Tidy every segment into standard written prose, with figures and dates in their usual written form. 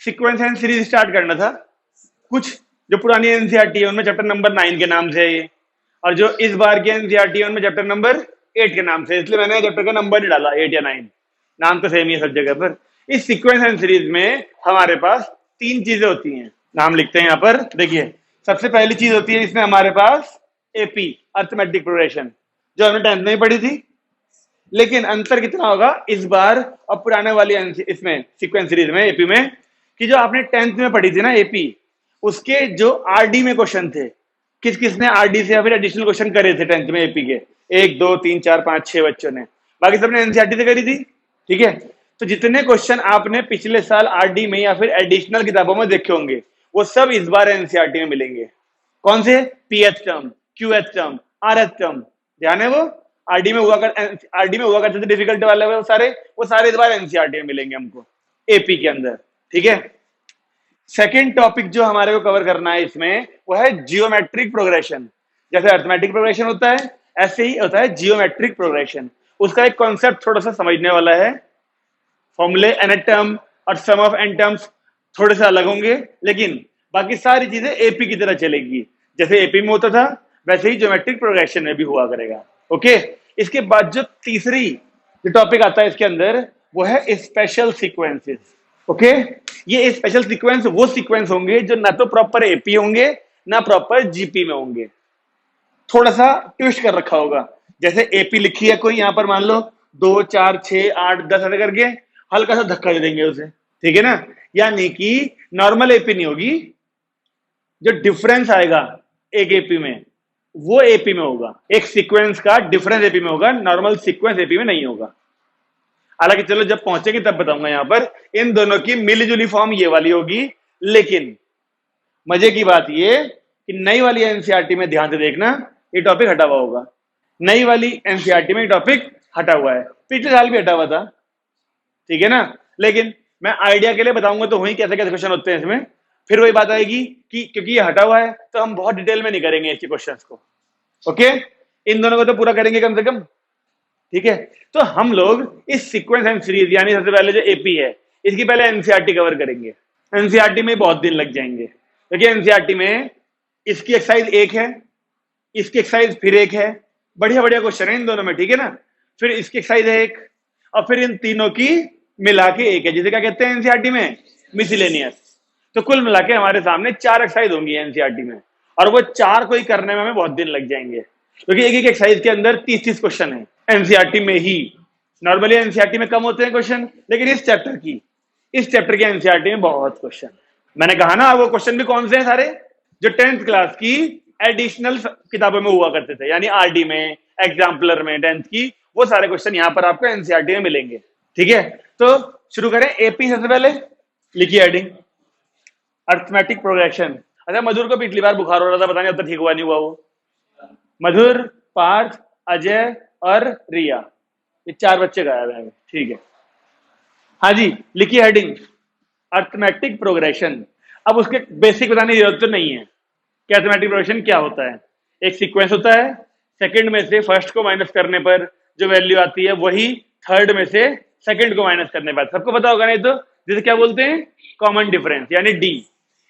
Sequence and series start करना था। कुछ जो पुरानी एनसीईआरटी है उनमें चैप्टर नंबर 9 के नाम से है ये, और जो इस बार की एनसीईआरटी है उनमें चैप्टर नंबर 8 के नाम से, इसलिए मैंने चैप्टर का नंबर नहीं डाला 8 या 9, नाम तो सेम ही है सब जगह पर। इस सीक्वेंस एंड सीरीज में हमारे पास 3 चीजें होती हैं, नाम लिखते हैं यहाँ पर। देखिए, सबसे पहली चीज होती है इसमें हमारे पास एपी, अर्थमेटिक प्रोग्रेशन, जो हमने 10th में ही पढ़ी थी। लेकिन अंतर कितना होगा इस बार और पुराने वाली इसमें सीक्वेंस सीरीज में एपी में, कि जो आपने 10th में पढ़ी थी ना एपी, उसके जो आरडी में क्वेश्चन थे, किस किसने आरडी से या फिर एडिशनल क्वेश्चन करे थे 10th में एपी के? 1 2 3 4 5 6 बच्चों ने, बाकी सबने एनसीईआरटी से करी थी। ठीक है, तो जितने क्वेश्चन आपने पिछले साल आरडी में या फिर एडिशनल किताबों में देखे होंगे वो सब इस बार एनसीईआरटी में मिलेंगे। कौन से? Pth term, qth term, rth term, ध्यान है वो आरडी में हुआ करते थे डिफिकल्ट वाले, वो सारे इस बार एनसीईआरटी में मिलेंगे हमको एपी के अंदर। ठीक है, सेकेंड टॉपिक जो हमारे को कवर करना है इसमें वो है जियोमेट्रिक प्रोग्रेशन। जैसे अर्थमेटिक प्रोग्रेशन होता है ऐसे ही होता है जियोमेट्रिक प्रोग्रेशन। उसका एक कॉन्सेप्ट थोड़ा सा समझने वाला है, फॉर्मूले एन टर्म और सम ऑफ एन टर्म्स थोड़े से अलग होंगे, लेकिन बाकी सारी चीजें एपी की तरह चलेगी। जैसे एपी में होता था वैसे ही ज्योमेट्रिक प्रोग्रेशन में भी हुआ करेगा। ओके, इसके बाद जो तीसरी जो टॉपिक आता है इसके अंदर वो है स्पेशल सीक्वेंसेस। ओके, ये स्पेशल सीक्वेंस वो सीक्वेंस होंगे जो ना तो प्रॉपर एपी होंगे ना प्रॉपर जीपी में होंगे, थोड़ा सा ट्विस्ट कर रखा होगा। जैसे एपी लिखी है कोई यहाँ पर, मान लो 2 4 6 8 10 ऐसे करके हल्का सा धक्का दे देंगे उसे, ठीक है ना। यानी कि नॉर्मल एपी नहीं होगी, जो डिफरेंस आएगा एक एपी में वो एपी में होगा, एक सीक्वेंस का डिफरेंस एपी में होगा, नॉर्मल सीक्वेंस एपी में नहीं होगा। हालांकि चलो जब पहुंचेंगे तब बताऊंगा। यहाँ पर इन दोनों की मिलीजुली फॉर्म ये वाली होगी, लेकिन मजे की बात ये कि नई वाली एनसीईआरटी में ध्यान से देखना ये टॉपिक हटा हुआ होगा। नई वाली एनसीईआरटी में ये टॉपिक हटा हुआ है, पिछले साल भी हटा हुआ था, ठीक है ना। लेकिन मैं आइडिया के लिए बताऊंगा तो वही कैसे कैसे क्वेश्चन होते हैं इसमें, फिर वही बात आएगी कि क्योंकि ये हटा हुआ है तो हम बहुत डिटेल में नहीं करेंगे इसके क्वेश्चंस को। ओके, इन दोनों को तो पूरा करेंगे कम से कम, ठीक है। तो हम लोग इस सीक्वेंस एंड सीरीज यानी सबसे पहले जो एपी है इसकी पहले एनसीईआरटी कवर करेंगे। एनसीईआरटी में बहुत दिन लग जाएंगे क्योंकि एनसीईआरटी में इसकी एक्सरसाइज 1 है, इसकी एक्सरसाइज फिर 1 है, बढ़िया बढ़िया क्वेश्चन है इन दोनों में, ठीक है ना। फिर इसकी एक्सरसाइज है 1 और फिर इन तीनों की मिला के 1 है, जिसे क्या कहते हैं एनसीईआरटी में? मिसलेनियस। तो कुल मिला के हमारे सामने 4 एक्सरसाइज होंगी एनसीईआरटी में, और वो 4 को ही करने में हमें बहुत दिन लग जाएंगे क्योंकि एक एक एक्सरसाइज के अंदर 30-30 क्वेश्चन है एनसीईआरटी में ही। नॉर्मली एनसीईआरटी में कम होते हैं क्वेश्चन, लेकिन इस चैप्टर के एनसीईआरटी में बहुत क्वेश्चन। मैंने कहा ना वो क्वेश्चन भी कौन से हैं? सारे जो 10th क्लास की एडिशनल किताबों में हुआ करते थे, यानी आरडी में, एग्जाम्पलर में 10th की, वो सारे क्वेश्चन यहाँ पर आपको एनसीईआरटी में मिलेंगे, ठीक है। तो शुरू करें एपी सबसे पहले, लिखिए हेडिंग अर्थमेटिक प्रोग्रेशन। अच्छा, मधुर को पिछली बार बुखार हो रहा था, पता नहीं अब तक ठीक हुआ नहीं हुआ वो। मधुर, पार्थ, अजय और रिया, ये 4 बच्चे गायब हैं, ठीक है। हाँ जी, लिखिए हेडिंग अर्थमेटिक प्रोग्रेशन। अब उसके बेसिक बताने की जरूरत तो नहीं है कि अर्थमेटिक प्रोग्रेशन क्या होता है। एक सीक्वेंस होता है, सेकंड में से फर्स्ट को माइनस करने पर जो वैल्यू आती है वही थर्ड में से सेकंड को माइनस करने पर, सबको पता होगा नहीं तो, जिसे क्या बोलते हैं? कॉमन डिफरेंस, यानी डी।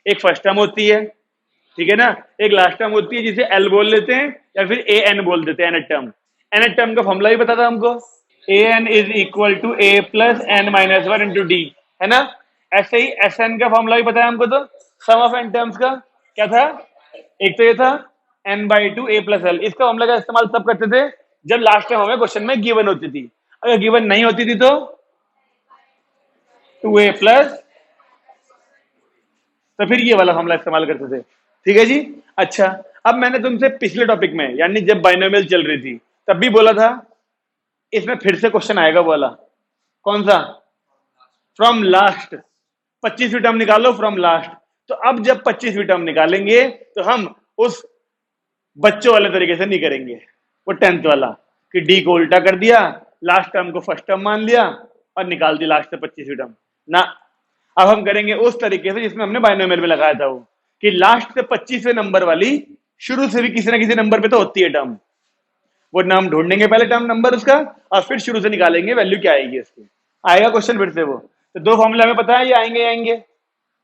एक फर्स्ट टर्म होती है, ठीक है ना, एक लास्ट टर्म होती है जिसे एल बोल लेते हैं या फिर ए एन बोल देते हैं, एन टर्म का फॉर्मूला भी पता था हमको, a n is equal to a plus n minus 1 into d, है ना। ऐसे ही एस एन का फॉर्मूला भी पता है हमको, तो सम ऑफ एन टर्म्स का क्या था? एक तो ये था n/2 a प्लस एल। इसका फॉर्मूला का इस्तेमाल तब करते थे जब लास्ट टाइम हमें क्वेश्चन में गिवन होती थी, अगर गिवन नहीं होती थी तो 2a प्लस, तो फिर ये वाला फॉर्मूला इस्तेमाल करते थे, ठीक है जी। अच्छा, अब मैंने तुमसे पिछले टॉपिक में यानी जब बाइनोमियल चल रही थी तब भी बोला था इसमें फिर से क्वेश्चन आएगा, बोला कौन सा? फ्रॉम लास्ट, 25वीं टर्म निकालो फ्रॉम लास्ट। तो अब जब 25वीं टर्म निकालेंगे तो हम उस बच्चों वाले तरीके से नहीं करेंगे, वो 10th वाला कि डी को उल्टा कर दिया, लास्ट टर्म को फर्स्ट टर्म मान लिया और निकाल दी लास्ट से 25वीं टर्म ना। अब हम करेंगे उस तरीके से जिसमें हमने बाइनोमियल में लगाया था, वो कि लास्ट से 25वें नंबर वाली शुरू से भी किसी ना किसी नंबर पे तो होती है टर्म, वो नाम ढूंढेंगे पहले टर्म नंबर उसका और फिर शुरू से निकालेंगे वैल्यू क्या आएगी उसकी। आएगा क्वेश्चन फिर से वो, तो 2 फॉर्मूला हमें पता है ये आएंगे।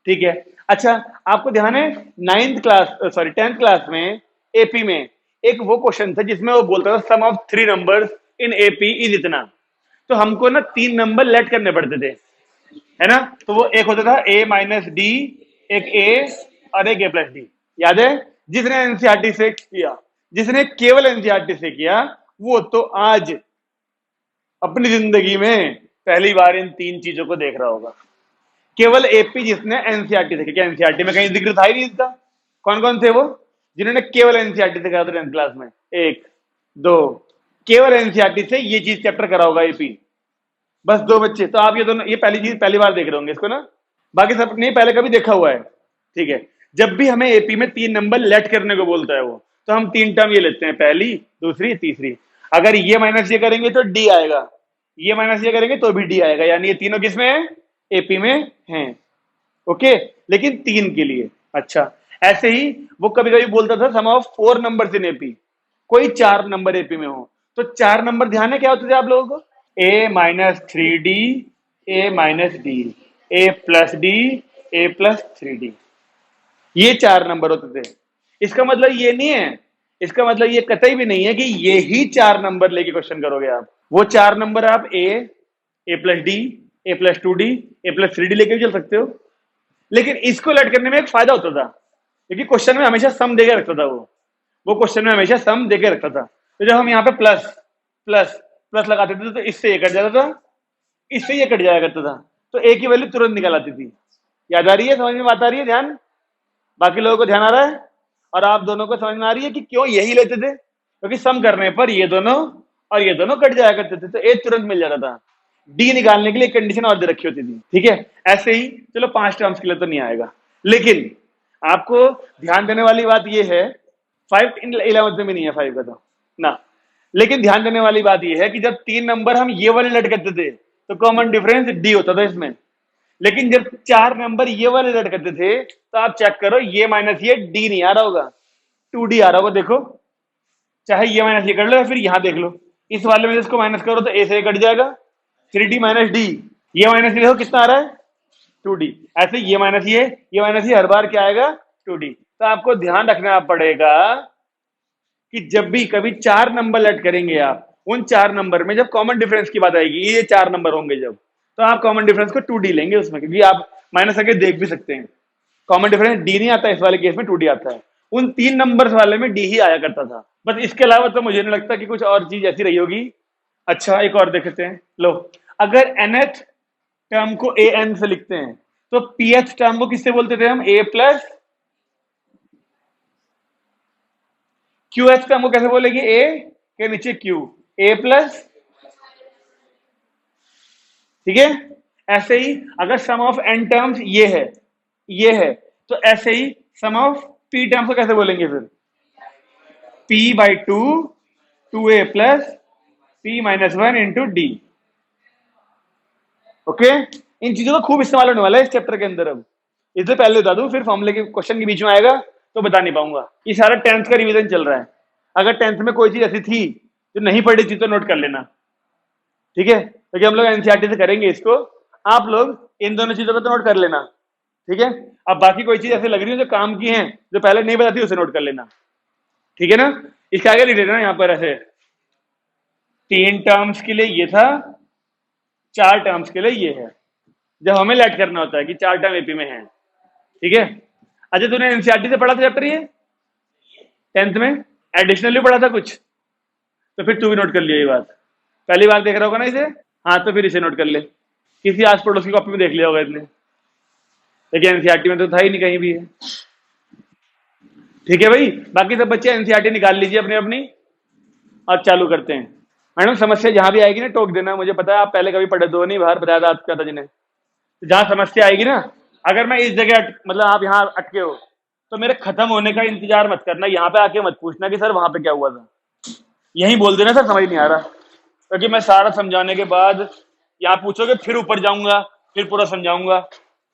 ठीक है। अच्छा, आपको ध्यान है 10th क्लास में एपी में एक वो क्वेश्चन था जिसमें वो बोलता था sum of 3 numbers in AP is इतना। तो हमको ना 3 नंबर लेट करने पड़ते थे, है ना। तो वो एक होता था a माइनस डी, एक a और एक a प्लस डी। याद है? जिसने एनसीईआरटी से किया, जिसने केवल एनसीईआरटी से किया, वो तो आज अपनी जिंदगी में पहली बार इन 3 चीजों को देख रहा होगा। केवल एपी जिसने एनसीईआरटी से किया। एनसीईआरटी में कहीं जिक्र था ही नहीं इसका। कौन कौन थे वो जिन्होंने केवल एनसीईआरटी से करा था 10th क्लास में? एक, दो, केवल एनसीईआरटी से ये चीज चैप्टर करा होगा एपी, बस 2 बच्चे। तो आप ये दोनों, ये पहली चीज पहली बार देख रहे होंगे इसको ना, बाकी सब ने पहले कभी देखा हुआ है। ठीक है। जब भी हमें एपी में 3 नंबर लेट करने को बोलता है वो, तो हम 3 टर्म ये लेते हैं, पहली, दूसरी, तीसरी। अगर ये माइनस ये करेंगे तो डी आएगा, ये माइनस ये करेंगे तो भी डी आएगा, यानी ये तीनों किसमें है? एपी में हैं। ओके, लेकिन 3 के लिए। अच्छा, ऐसे ही वो कभी कभी बोलता था sum of 4 numbers in AP, कोई 4 नंबर एपी में हो। तो 4 नंबर ध्यान है क्या होते थे आप लोगों को? a minus 3d, a minus D, a plus D, a plus 3d। ये 4 नंबर होते थे। इसका मतलब ये नहीं है, इसका मतलब ये कतई भी नहीं है कि ये ही 4 नंबर लेके क्वेश्चन करोगे आप। वो 4 नंबर आप a plus D, a plus 2d, a plus 3d लेके भी चल सकते हो। लेकिन इसको लेट करने में एक फायदा होता था, क्योंकि क्वेश्चन में हमेशा सम देके रखता था वो क्वेश्चन में हमेशा सम देके रखता था। तो जब हम यहाँ पे प्लस प्लस प्लस लगाते थे तो इससे ये कट जाता था, इससे ये कट जाया करता था, तो ए की वैल्यू तुरंत निकल आती थी। याद आ रही है? समझ में बात आ रही है? ध्यान, बाकी लोगों को ध्यान आ रहा है? और आप दोनों को समझ में आ रही है कि क्यों यही लेते थे? क्योंकि सम करने पर ये दोनों और ये दोनों कट जाया करते थे, तो ए तुरंत मिल जाता था। डी निकालने के लिए कंडीशन और दे रखी होती थी। ठीक है। ऐसे ही चलो 5 टर्म्स के लिए तो नहीं आएगा, लेकिन आपको ध्यान देने वाली बात यह है, 5 इन 11th में नहीं है 5 का तो ना, लेकिन ध्यान देने वाली बात यह है कि जब 3 नंबर हम ये वाले लेट करते थे तो कॉमन डिफरेंस डी होता था इसमें। लेकिन जब 4 नंबर ये वाले लेट करते थे तो आप चेक करो, ये माइनस ये डी नहीं आ रहा होगा, 2d आ रहा होगा। देखो, चाहे ये माइनस ये कर लो या फिर यहां देख लो, इस वाले में इसको माइनस करो तो ए से कट जाएगा, 3d माइनस डी। ये माइनस ये देखो कितना आ रहा है? 2d। ऐसे ये माइनस ये माइनस ये, हर बार क्या आएगा? 2d। तो आपको ध्यान रखना पड़ेगा कि जब भी कभी 4 नंबर लेट करेंगे आप, उन 4 नंबर में जब कॉमन डिफरेंस की बात आएगी, ये 4 नंबर होंगे जब, तो आप कॉमन डिफरेंस को 2d लेंगे उसमें, क्योंकि आप माइनस करके देख भी सकते हैं। कॉमन डिफरेंस डी नहीं आता, इस वाले केस में 2d आता है। उन 3 नंबर वाले में डी ही आया करता था बस। इसके अलावा तो मुझे नहीं लगता कि कुछ और चीज ऐसी रही होगी। अच्छा, एक और देखते हैं। लो, अगर nth टर्म को an से लिखते हैं तो pth टर्म को किससे बोलते थे हम? a प्लस QH टर्म को कैसे बोलेगी? a के नीचे q, a प्लस। ठीक है। ऐसे ही अगर सम ऑफ n टर्म्स ये है तो ऐसे ही सम ऑफ p टर्म्स को कैसे बोलेंगे फिर? p by 2, 2a plus p minus 1 into d. Okay, इन चीजों का खूब इस्तेमाल होने वाला है इस चैप्टर के अंदर। अब इससे पहले बता दूं, फिर फॉर्मूले के क्वेश्चन के बीच में आएगा तो बता नहीं पाऊंगा। ये सारा 10th का रिवीजन चल रहा है। अगर 10th में कोई चीज ऐसी थी जो नहीं पढ़ी थी तो नोट कर लेना। ठीक है, क्योंकि हम लोग एनसीईआरटी से करेंगे इसको, आप लोग इन दोनों चीजों को तो नोट कर लेना। ठीक है। अब बाकी कोई चीज ऐसी लग रही है जो काम की है, जो पहले नहीं बताती, उसे नोट कर लेना। ठीक है ना। इसके आगे लिख लेना यहाँ पर ऐसे, 3 टर्म्स के लिए ये था, 4 टर्म्स के लिए ये है, जब हमें लेट करना होता है कि 4 टर्म एपी में है। ठीक है। अच्छा, तूने एनसीईआरटी से पढ़ा था चैप्टर ये 10th में? एडिशनली पढ़ा था कुछ? तो फिर तू भी नोट कर लिया ये बात। पहली बार देख रहा होगा ना इसे? हाँ, तो फिर इसे नोट कर ले। किसी आस पड़ोस की कॉपी में देख लिया होगा इसने, लेकिन एनसीईआरटी में तो था ही नहीं कहीं भी है। ठीक है भाई, बाकी सब बच्चे एनसीईआरटी निकाल लीजिए अपनी अपनी, अब चालू करते हैं। मैडम, समस्या जहां भी आएगी ना टोक देना, मुझे पता है आप पहले कभी पढ़े तो नहीं, बाहर बताया था आपका था जिन्हें। तो जहां समस्या आएगी ना, अगर मैं इस जगह मतलब आप यहाँ अटके हो तो मेरे खत्म होने का इंतजार मत करना, यहाँ पे आके मत पूछना कि सर वहां पे क्या हुआ था। यही बोल देना सर समझ नहीं आ रहा, क्योंकि मैं सारा समझाने के बाद यहाँ पूछोगे फिर ऊपर जाऊंगा, फिर पूरा समझाऊंगा,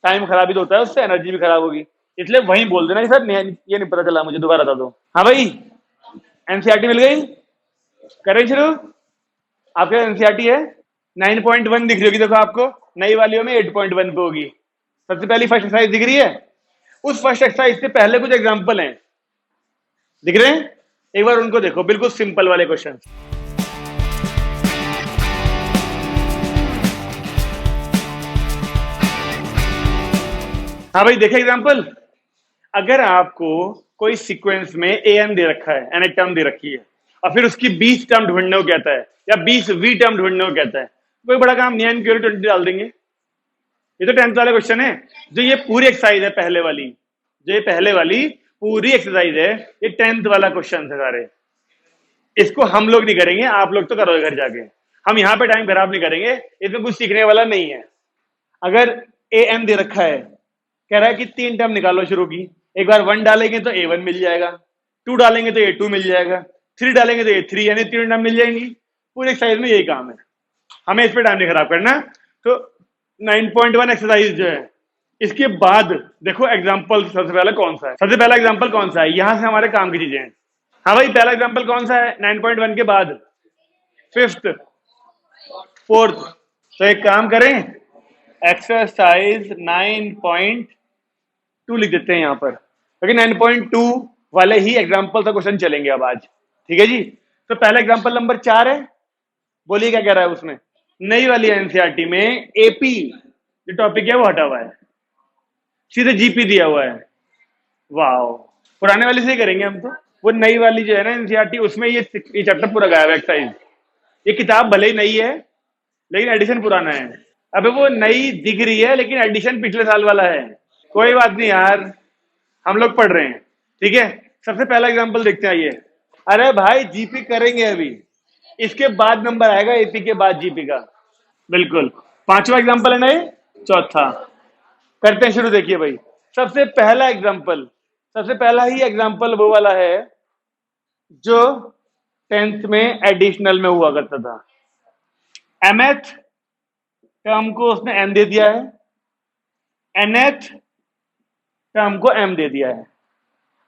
टाइम खराब ही तो होता है, उससे एनर्जी भी खराब होगी। इसलिए वहीं बोल देना कि सर ये नहीं पता चला मुझे, दोबारा बता दो। हाँ भाई, एनसीईआरटी मिल गई? करें शुरू? आपके एनसीईआरटी है 9.1 दिख रही होगी, देखो आपको नई वालियों में 8.1 पे होगी। सबसे पहली फर्स्ट एक्सरसाइज दिख रही है। उस फर्स्ट एक्सरसाइज से पहले कुछ एग्जांपल हैं, दिख रहे हैं? एक बार उनको देखो, बिल्कुल सिंपल वाले क्वेश्चन। हाँ भाई, देखे एग्जांपल। अगर आपको कोई सीक्वेंस में ए एन दे रखा है, एन एक टर्म दे रखी है, और फिर उसकी 20 टर्म ढूंढने को कहता है या 20 वी टर्म ढूंढने को कहता है, कोई बड़ा काम नहीं है, एन की 20 डाल देंगे। ये तो 10th वाला क्वेश्चन है। जो ये पूरी एक्सरसाइज है पहले वाली, जो ये पहले वाली पूरी एक्सरसाइज है, ये 10th वाला क्वेश्चन है सारे। इसको हम लोग नहीं करेंगे, आप लोग तो करोगे घर जाके। हम यहाँ पे टाइम खराब नहीं करेंगे, इसमें कुछ सीखने वाला नहीं है। अगर ए एन दे रखा है, कह रहा है कि 3 टर्म निकालो शुरू की, एक बार 1 डालेंगे तो ए 1 मिल जाएगा, 2 डालेंगे तो ए 2 मिल जाएगा, 3 डालेंगे तो ए 3, यानी 3 टर्म मिल जाएंगी। पूरे एक्सरसाइज में यही काम है, हमें इस पर टाइम नहीं खराब करना। तो 9.1 एक्सरसाइज जो है, इसके बाद देखो एग्जाम्पल सबसे पहला कौन सा है। सबसे पहला एग्जाम्पल कौन सा है, यहां से हमारे काम की चीजें हैं। हाँ भाई, पहला एग्जाम्पल कौन सा है 9.1 के बाद? 5th, 4th। तो एक काम करें, एक्सरसाइज 9.2 लिख देते हैं यहां पर, क्योंकि 9.2 वाले ही एग्जाम्पल का क्वेश्चन चलेंगे अब आज। ठीक है जी। तो पहला एग्जाम्पल नंबर 4 है, बोलिए क्या कह रहा है उसमें। नई वाली एनसीईआरटी में एपी जो टॉपिक है वो हटा हुआ है, सीधे जीपी दिया हुआ है। वाह, पुराने वाले से ही करेंगे हम तो। वो नई वाली जो है ना एनसीईआरटी, उसमें ये चैप्टर पूरा गायब है, एक्सरसाइज। ये किताब भले ही नई है, लेकिन एडिशन पुराना है। अबे वो नई दिख रही है, लेकिन एडिशन पिछले साल वाला है। कोई बात नहीं यार, हम लोग पढ़ रहे हैं। ठीक है, सबसे पहला एग्जांपल देखते हैं ये। अरे भाई, जीपी करेंगे अभी, इसके बाद नंबर आएगा एपी के बाद जीपी का। बिल्कुल, 5वां एग्जांपल है ना ये, चौथा। करते हैं शुरू। देखिए भाई, सबसे पहला एग्जांपल, सबसे पहला ही एग्जांपल वो वाला है जो 10th में एडिशनल में हुआ करता था। mth टर्म को उसने m दे दिया है, nth टर्म को m दे दिया है।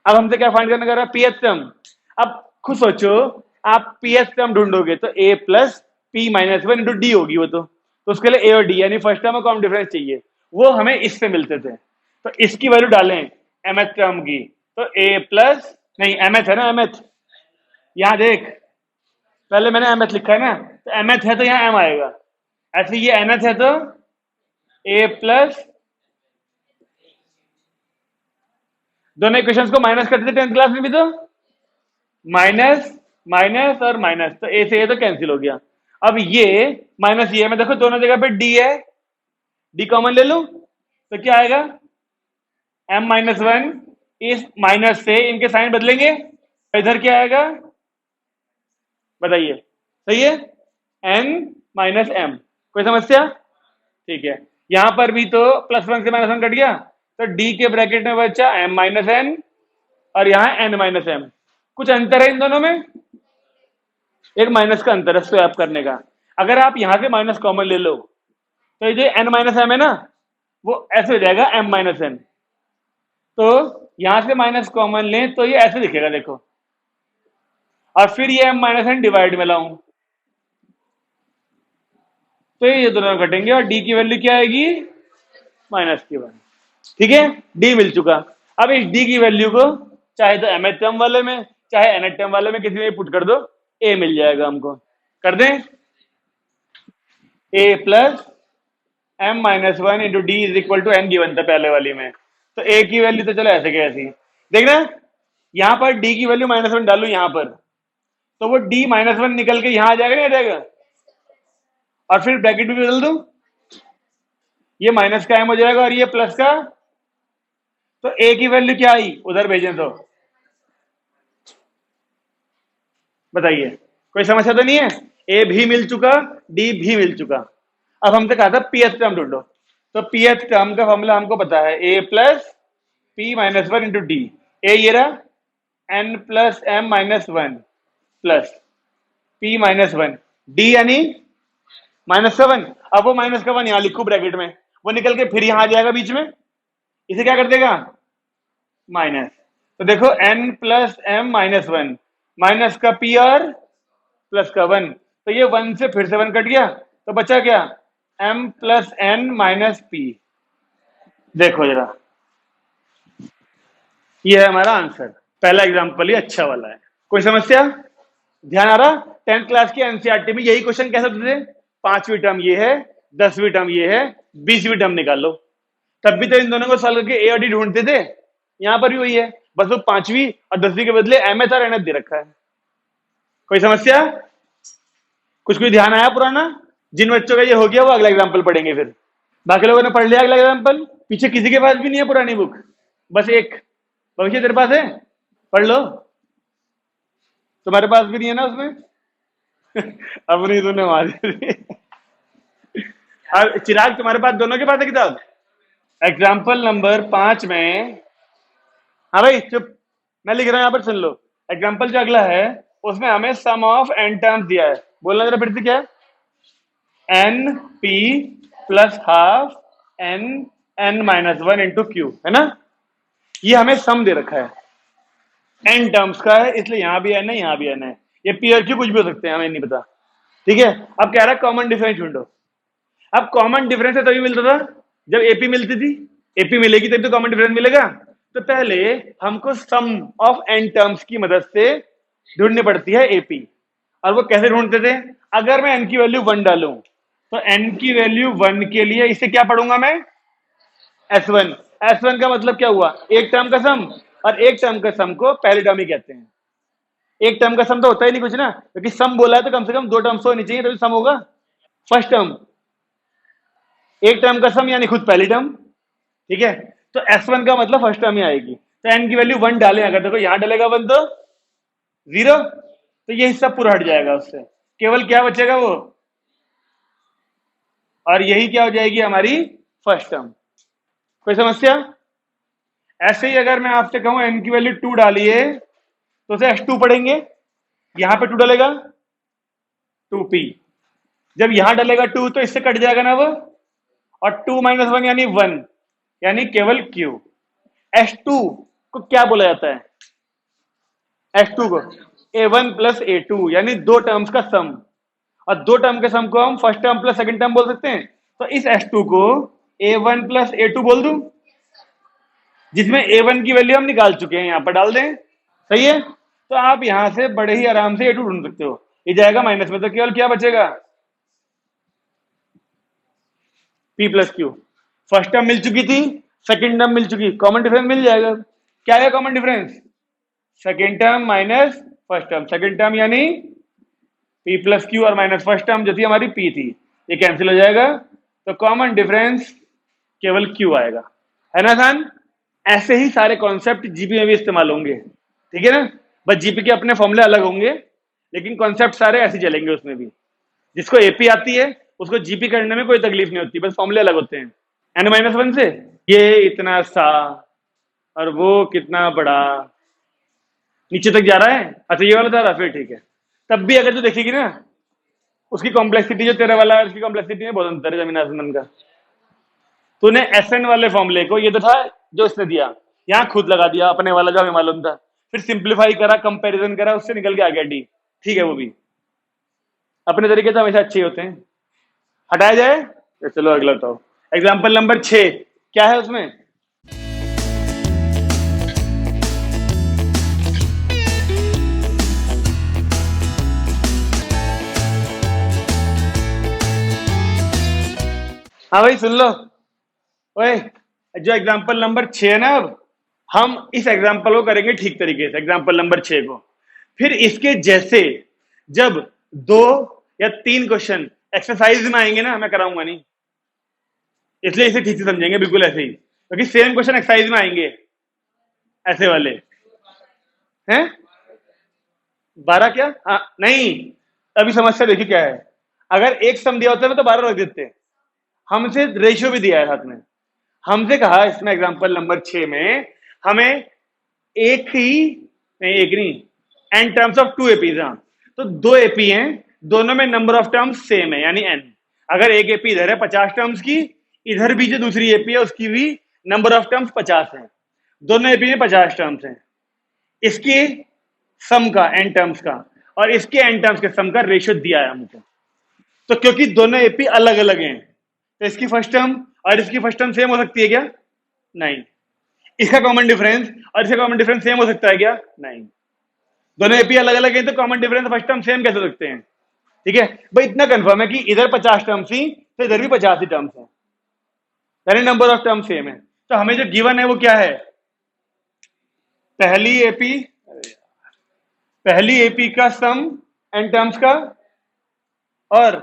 अब हमसे क्या फाइंड करना कर रहा है, pth टर्म। अब खुद सोचो, आप pth टर्म ढूंढोगे तो a plus p minus 1 into D होगी वो तो उसके लिए a और d यानी फर्स्ट टर्म में कॉमन डिफरेंस चाहिए, वो हमें इससे मिलते थे। तो इसकी वैल्यू डालें mth टर्म की, तो a प्लस, नहीं mth है ना, mth यहां देख, पहले मैंने mth लिखा है ना, तो mth है तो यहाँ m आएगा। ऐसे ये nth है तो a प्लस, दोनों इक्वेशंस को माइनस करते थे 10th क्लास में भी, तो माइनस माइनस और माइनस, तो a से a तो कैंसिल हो गया। अब ये माइनस ये में देखो, दोनों जगह पे d है, d कॉमन ले लूं तो क्या आएगा, m माइनस 1। इस माइनस से इनके साइन बदलेंगे, इधर क्या आएगा बताइए, सही है, n माइनस m। कोई समस्या? ठीक है, यहां पर भी तो +1 से -1 कट गया, तो d के ब्रैकेट में बचा m माइनस n, और यहाँ n माइनस m। कुछ अंतर है इन दोनों में, एक माइनस का अंतर है स्वैप करने का। अगर आप यहां से माइनस कॉमन ले लो तो ये n माइनस m है ना, वो ऐसे हो जाएगा m माइनस n। तो यहां से माइनस कॉमन लें तो ये ऐसे दिखेगा, देखो, और फिर ये m माइनस n डिवाइड में लाऊं तो ये दोनों घटेंगे, और d की वैल्यू क्या आएगी, -1। ठीक है, d मिल चुका। अब इस d की वैल्यू को चाहे तो mth टर्म वाले में चाहे nth टर्म वाले में किसी में पुट कर दो, a मिल जाएगा हमको। कर दें, a plus m minus 1 into d is equal to n given था पहले वाली में, तो a की वैल्यू तो चलो ऐसे के ऐसी देखना, यहां पर d की वैल्यू -1 डालू यहां पर, तो वो d -1 निकल के यहां आ जाएगा, नहीं आ जाएगा, और फिर ब्रैकेट भी बदल दूं, ये माइनस का m हो जाएगा और ये प्लस का, तो a की वैल्यू क्या आई, उधर भेजें तो बताइए, कोई समस्या तो नहीं है। a भी मिल चुका, d भी मिल चुका। अब हमसे कहा था pth टर्म ढूंढो, तो pth टर्म का फॉर्मूला हमको पता है, a plus p minus 1 into D. a ये रहा, n plus m minus 1 plus p minus 1, d यानी -7। अब वो माइनस का 1 यहां लिखू ब्रैकेट में, वो निकल के फिर यहां आ जाएगा बीच में, इसे क्या कर देगा, माइनस। तो देखो n plus m minus 1, minus का p और प्लस का 1, तो ये 1 से फिर से 1 कट गया, तो बचा क्या, m plus n minus p। देखो जरा, ये है हमारा आंसर। पहला एग्जाम्पल ये अच्छा वाला है। कोई समस्या ध्यान आ रहा? 10th क्लास के एनसीईआरटी में यही क्वेश्चन कैसे होते थे? 5वीं टर्म ये है, 10वीं टर्म ये है, 20वीं टर्म निकालो। तब भी तो इन दोनों को सॉल्व करके ए और डी ढूंढते थे। यहां पर भी वही है, बस वो 5वीं और 10वीं के बदले एमएथ और एनएथ दे रखा है। कोई समस्या? कुछ कोई ध्यान आया पुराना? जिन बच्चों का ये हो गया वो अगला एग्जाम्पल पढ़ेंगे फिर। बाकी लोगों ने पढ़ लिया अगला एग्जाम्पल? पीछे किसी के पास भी नहीं है पुरानी बुक? बस एक भविष्य तेरे पास है, पढ़ लो। तुम्हारे पास भी नहीं है ना उसमें? अपनी तूने मारी। और चिराग तुम्हारे पास, दोनों के पास है किताब? एग्जाम्पल नंबर 5 में, हाँ भाई चुप, मैं लिख रहा हूं यहां पर, सुन लो। एग्जाम्पल जो अगला है उसमें हमें सम ऑफ एन टर्म्स दिया है। बोलना जरा फिर से, क्या है? N p plus half n n minus one into q, है ना? ये हमें सम दे रखा है एन टर्म्स का है, इसलिए यहां भी एन है, यहां भी एन है। ये पी और क्यू कुछ भी हो सकते हैं, हमें नहीं पता। ठीक है, अब कह रहा है कॉमन डिफरेंस ढूंढो। अब कॉमन डिफरेंस तभी मिलता था जब एपी मिलती थी। एपी मिलेगी तभी तो कॉमन डिफरेंस मिलेगा। तो पहले हमको सम ऑफ एन टर्म्स की मदद से ढूंढनी पड़ती है एपी। और वो कैसे ढूंढते थे? अगर मैं एन की वैल्यू 1 डालूं तो एन की वैल्यू 1 के लिए इसे क्या पढ़ूंगा मैं? S1। S1 का मतलब क्या हुआ? एक टर्म का सम। और एक टर्म का सम को पहले टर्म ही कहते हैं। एक टर्म का सम तो होता ही नहीं कुछ ना, क्योंकि सम बोला है तो कम से कम 2 टर्म्स होनी चाहिए तभी सम होगा। फर्स्ट टर्म, एक टर्म का सम यानी खुद पहली टर्म। ठीक है, तो S1 का मतलब फर्स्ट टर्म ही आएगी। तो n की वैल्यू 1 डालें, अगर देखो यहां डालेगा 1 तो 0, तो ये हिस्सा पूरा हट जाएगा उससे, केवल क्या बचेगा वो, और यही क्या हो जाएगी हमारी फर्स्ट टर्म। कोई समस्या? ऐसे ही अगर मैं आपसे कहूं n की वैल्यू 2 डालिए तो उसे S2 पढ़ेंगे। यहां पे 2 डालेगा 2p, जब यहां डालेगा 2 तो इससे कट जाएगा ना वो, और 2 माइनस 1 यानी 1, यानी केवल q। S2 को क्या बोला जाता है? S2 को A1 प्लस A2 यानी 2 टर्म्स का सम। और 2 टर्म के सम को हम first term plus second term बोल सकते हैं। तो इस S2 को A1 प्लस A2 बोल दूं, जिसमें A1 की वैल्यू हम निकाल चुके हैं, यहां पर डाल दें। सही है, तो आप यहां से बड़े ही आराम से A2 ढूंढ सकते हो। ये जाएगा माइनस में, तो केवल क्या बचेगा? P plus q. First term मिल चुकी थी, सेकंड टर्म मिल चुकी, कॉमन डिफरेंस मिल जाएगा। क्या है common difference? Second term minus first term. Second term यानी P प्लस क्यू, और माइनस फर्स्ट टर्म जो थी हमारी P थी, ये कैंसिल हो जाएगा। तो कॉमन डिफरेंस केवल Q आएगा। है ना आसान? ऐसे ही सारे कॉन्सेप्ट जीपी में भी इस्तेमाल होंगे। ठीक है ना? बस जीपी के अपने फॉर्मूले अलग होंगे, लेकिन कॉन्सेप्ट सारे ऐसे चलेंगे उसमें भी। जिसको एपी आती है उसको जीपी करने में कोई तकलीफ नहीं होती, बस फॉर्मूले अलग होते हैं। n-1 से ये इतना सा और वो कितना बड़ा नीचे तक जा रहा है। अच्छा ये वाला जा रहा, फिर ठीक है। तब भी अगर तू देखेगी ना, उसकी कॉम्प्लेक्सिटी जो तेरा वाला है उसकी कॉम्प्लेक्सिटी में बहुत अंतर है जमीन आसमान का। तूने एसएन वाले फॉर्मूले को, ये तो था जो इसने दिया, यहां खुद लगा दिया अपने वाला जो हमें मालूम था, फिर सिंप्लीफाई करा, कंपैरिजन करा, उससे निकल के आ गया डी। ठीक है, वो भी अपने तरीके से हमेशा अच्छे होते हैं। हटाया जाए तो चलो अगला बताओ। एग्जाम्पल नंबर 6 क्या है उसमें? हाँ भाई सुन लो, ओए, जो एग्जाम्पल नंबर 6 है ना, अब हम इस एग्जाम्पल को करेंगे ठीक तरीके से, एग्जाम्पल नंबर 6 को। फिर इसके जैसे जब 2 या 3 क्वेश्चन एक्सरसाइज में आएंगे ना, मैं कराऊंगा नहीं, इसलिए इसे ठीक से समझेंगे, बिल्कुल ऐसे ही, क्योंकि सेम क्वेश्चन एक्सरसाइज में आएंगे ऐसे वाले हैं। 12 क्या? हाँ नहीं, अभी समस्या देखिए क्या है। अगर एक सम दिया होता है तो 12 रख देते हैं। हमसे रेशियो भी दिया है साथ में। हमसे कहा इसमें एग्जाम्पल नंबर 6 में हमें एक ही नहीं, एक नहीं, एन टर्म्स ऑफ 2 एपीज। हाँ, तो 2 एपी हैं, दोनों में नंबर ऑफ टर्म्स सेम है, यानी एन। अगर एक एपी इधर है 50 टर्म्स की, इधर भी जो दूसरी एपी है उसकी भी नंबर ऑफ टर्म्स 50 है, दोनों एपी में 50 टर्म्स हैं। इसके सम का, एन टर्म्स का, और इसके एन टर्म्स के सम का रेशियो दिया है हमको। तो क्योंकि दोनों एपी अलग अलग हैं, तो इसकी फर्स्ट टर्म और इसकी फर्स्ट टर्म सेम हो सकती है क्या? 9। इसका कॉमन डिफरेंस और इसका कॉमन डिफरेंस सेम हो सकता है क्या? नहीं। दोनों एपी अलग अलग है तो common difference first term same कैसे हो सकते हैं? ठीक है भाई, इतना कंफर्म है कि इधर 50 टर्म्स थी तो इधर भी 50 ही टर्म्स है, यानी नंबर ऑफ टर्म सेम है। तो हमें जो गिवन है वो क्या है? पहली एपी पहली एपी का सम एन टर्म्स का और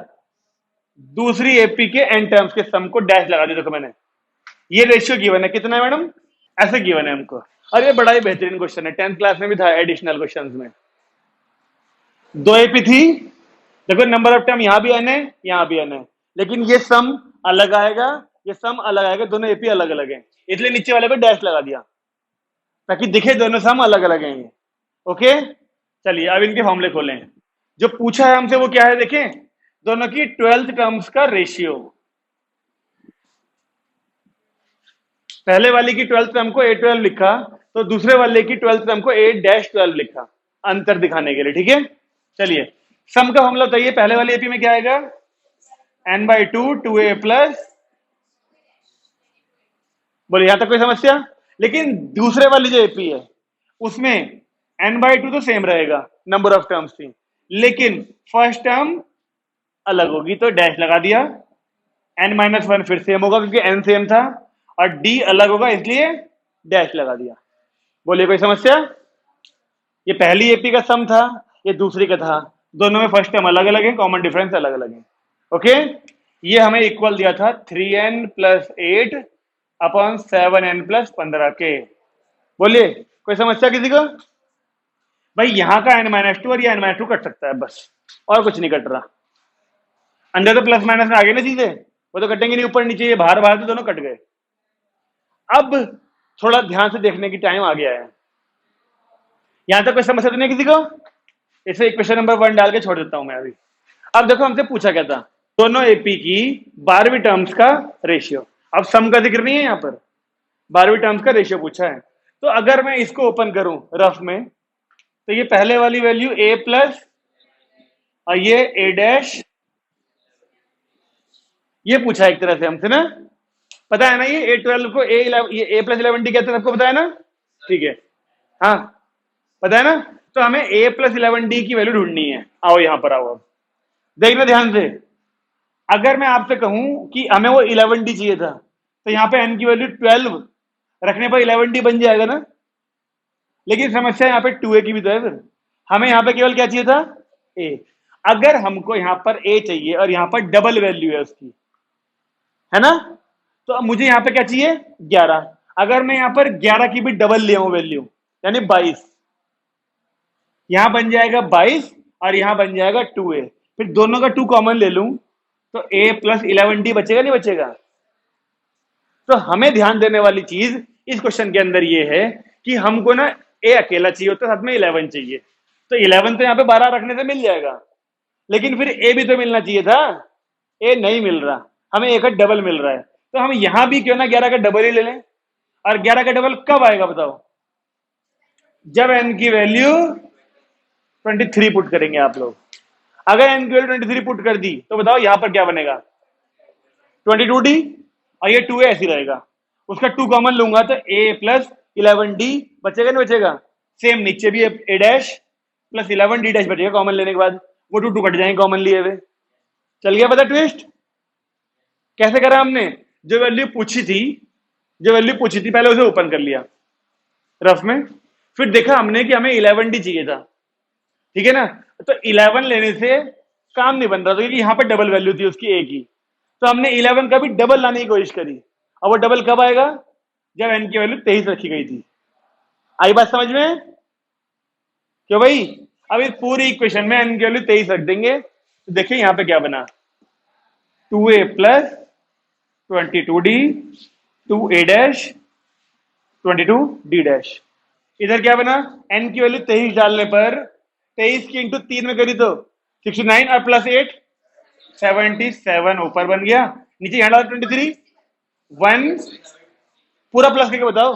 दूसरी एपी के एन टर्म्स के सम को डैश लगा दिया। देखो मैंने ये रेशियो गिवन है, कितना है मैडम? ऐसे गिवन है हमको। और ये बड़ा ही बेहतरीन क्वेश्चन है, 10th क्लास में भी था एडिशनल क्वेश्चंस में। दो एपी थी, देखो नंबर ऑफ टर्म यहां भी एन है यहां भी एन है, लेकिन ये सम अलग आएगा, ये सम अलग आएगा, दोनों एपी अलग अलग है, इसलिए नीचे वाले को डैश लगा दिया ताकि दिखे दोनों सम अलग अलग हैं ये। ओके, चलिए अब इनके फॉर्मूले खोलें। जो पूछा है हमसे वो क्या है देखें, दोनों की 12th टर्म्स का रेशियो। पहले वाले की 12th टर्म को A12 लिखा, तो दूसरे वाले की 12th टर्म को A-12 लिखा, अंतर दिखाने के लिए। ठीक है, चलिए सम का फॉर्मूला बताइए। पहले वाले एपी में क्या आएगा? n/2 2a प्लस, बोलिए यहां तक कोई समस्या? लेकिन दूसरे वाली जो एपी है उसमें n/2 तो सेम रहेगा, नंबर ऑफ टर्म्स थी, लेकिन फर्स्ट टर्म अलग होगी तो डैश लगा दिया। n-1 फिर सेम होगा क्योंकि n सेम था, और d अलग होगा इसलिए डैश लगा दिया। बोलिए कोई समस्या? ये पहली एपी का सम था, ये दूसरी का था, दोनों में फर्स्ट टर्म अलग अलग है, कॉमन डिफरेंस अलग अलग है। ओके, ये हमें इक्वल दिया था 3n plus 8 upon 7n plus 15 के। बोलिए कोई समस्या किसी को? भाई यहां का n-2 और ये n-2 कट सकता है बस, और कुछ नहीं कट रहा। अंदर तो प्लस माइनस में आ गए ना चीजें, वो तो कटेंगे नहीं, ऊपर नीचे ये बाहर बाहर तो दोनों कट गए। अब थोड़ा ध्यान से देखने की टाइम आ गया है। यहां तक कोई समस्या तो नहीं किसी को? इसे इक्वेशन नंबर 1 डाल के छोड़ देता हूं मैं अभी। अब देखो हमसे पूछा क्या था, दोनों एपी की 12वीं टर्म्स का रेशियो। अब सम का जिक्र नहीं है यहां पर, 12वीं टर्म्स का रेशियो पूछा है। तो अगर मैं इसको ओपन करूं रफ में, तो ये पहले वाली वैल्यू a प्लस और ये a डैश, ये पूछा एक तरह से हमसे ना, पता है ना? ये A12 को ये a प्लस 11d कहते हैं, सबको पता है ना? ठीक है, हाँ पता है ना? तो हमें a प्लस 11d की वैल्यू ढूंढनी है। आओ यहां पर आओ, अब देखना ध्यान से। अगर मैं आपसे कहूं कि हमें वो 11d चाहिए था, तो यहाँ पे n की वैल्यू 12 रखने पर 11d बन जाएगा ना? लेकिन समस्या यहाँ पे 2a की भी तो है, फिर हमें यहाँ पे केवल क्या चाहिए था? a। अगर हमको यहाँ पर a चाहिए और यहाँ पर डबल वैल्यू है उसकी, है ना? तो अब मुझे यहाँ पे क्या चाहिए? 11। अगर मैं यहाँ पर 11 की भी डबल ले आऊं वैल्यू, यानी 22, यहां बन जाएगा 22 और यहां बन जाएगा 2a। फिर दोनों का 2 कॉमन ले लूं तो a प्लस 11d बचेगा नहीं बचेगा? तो हमें ध्यान देने वाली चीज इस क्वेश्चन के अंदर ये है कि हमको ना a अकेला चाहिए होता है, साथ में 11 चाहिए। तो 11 तो यहाँ पे 12 रखने से मिल जाएगा, लेकिन फिर a भी तो मिलना चाहिए था, a नहीं मिल रहा, हमें a का डबल मिल रहा है। तो हम यहां भी क्यों ना 11 का डबल ही ले लें। और 11 का डबल कब आएगा बताओ? जब n की वैल्यू 23 पुट करेंगे आप लोग। अगर n की वैल्यू 23 पुट कर दी तो बताओ यहां पर क्या बनेगा? 22d, और ये 2a ऐसी रहेगा, उसका 2 कॉमन लूंगा तो a प्लस 11d बचेगा नहीं बचेगा? सेम नीचे भी a dash plus 11d dash बचेगा कॉमन लेने के बाद, वो 2 कट जाएंगे कॉमन लिए हुए। चल गया पता ट्विस्ट कैसे करा हमने? जो वैल्यू पूछी थी पहले उसे ओपन कर लिया रफ में, फिर देखा हमने कि हमें 11d चाहिए था, ठीक है ना? तो 11 लेने से काम नहीं बन रहा था क्योंकि यहां पर डबल वैल्यू थी उसकी a की, तो हमने 11 का भी डबल लाने की कोशिश करी। और वो डबल कब आएगा? जब n की वैल्यू 23 रखी गई थी। आई बात समझ में? क्यों भाई? अब इस पूरी इक्वेशन में n की वैल्यू 23 रख देंगे तो देखिए यहां पे क्या बना, 2a plus 22d 2a dash 22d dash. इधर क्या बना? n की वैल्यू 23 डालने पर 23 की इंटू 3 में करी तो 69 और प्लस 8 77 ऊपर बन गया, नीचे यहां डाला 23 1 पूरा प्लस करके बताओ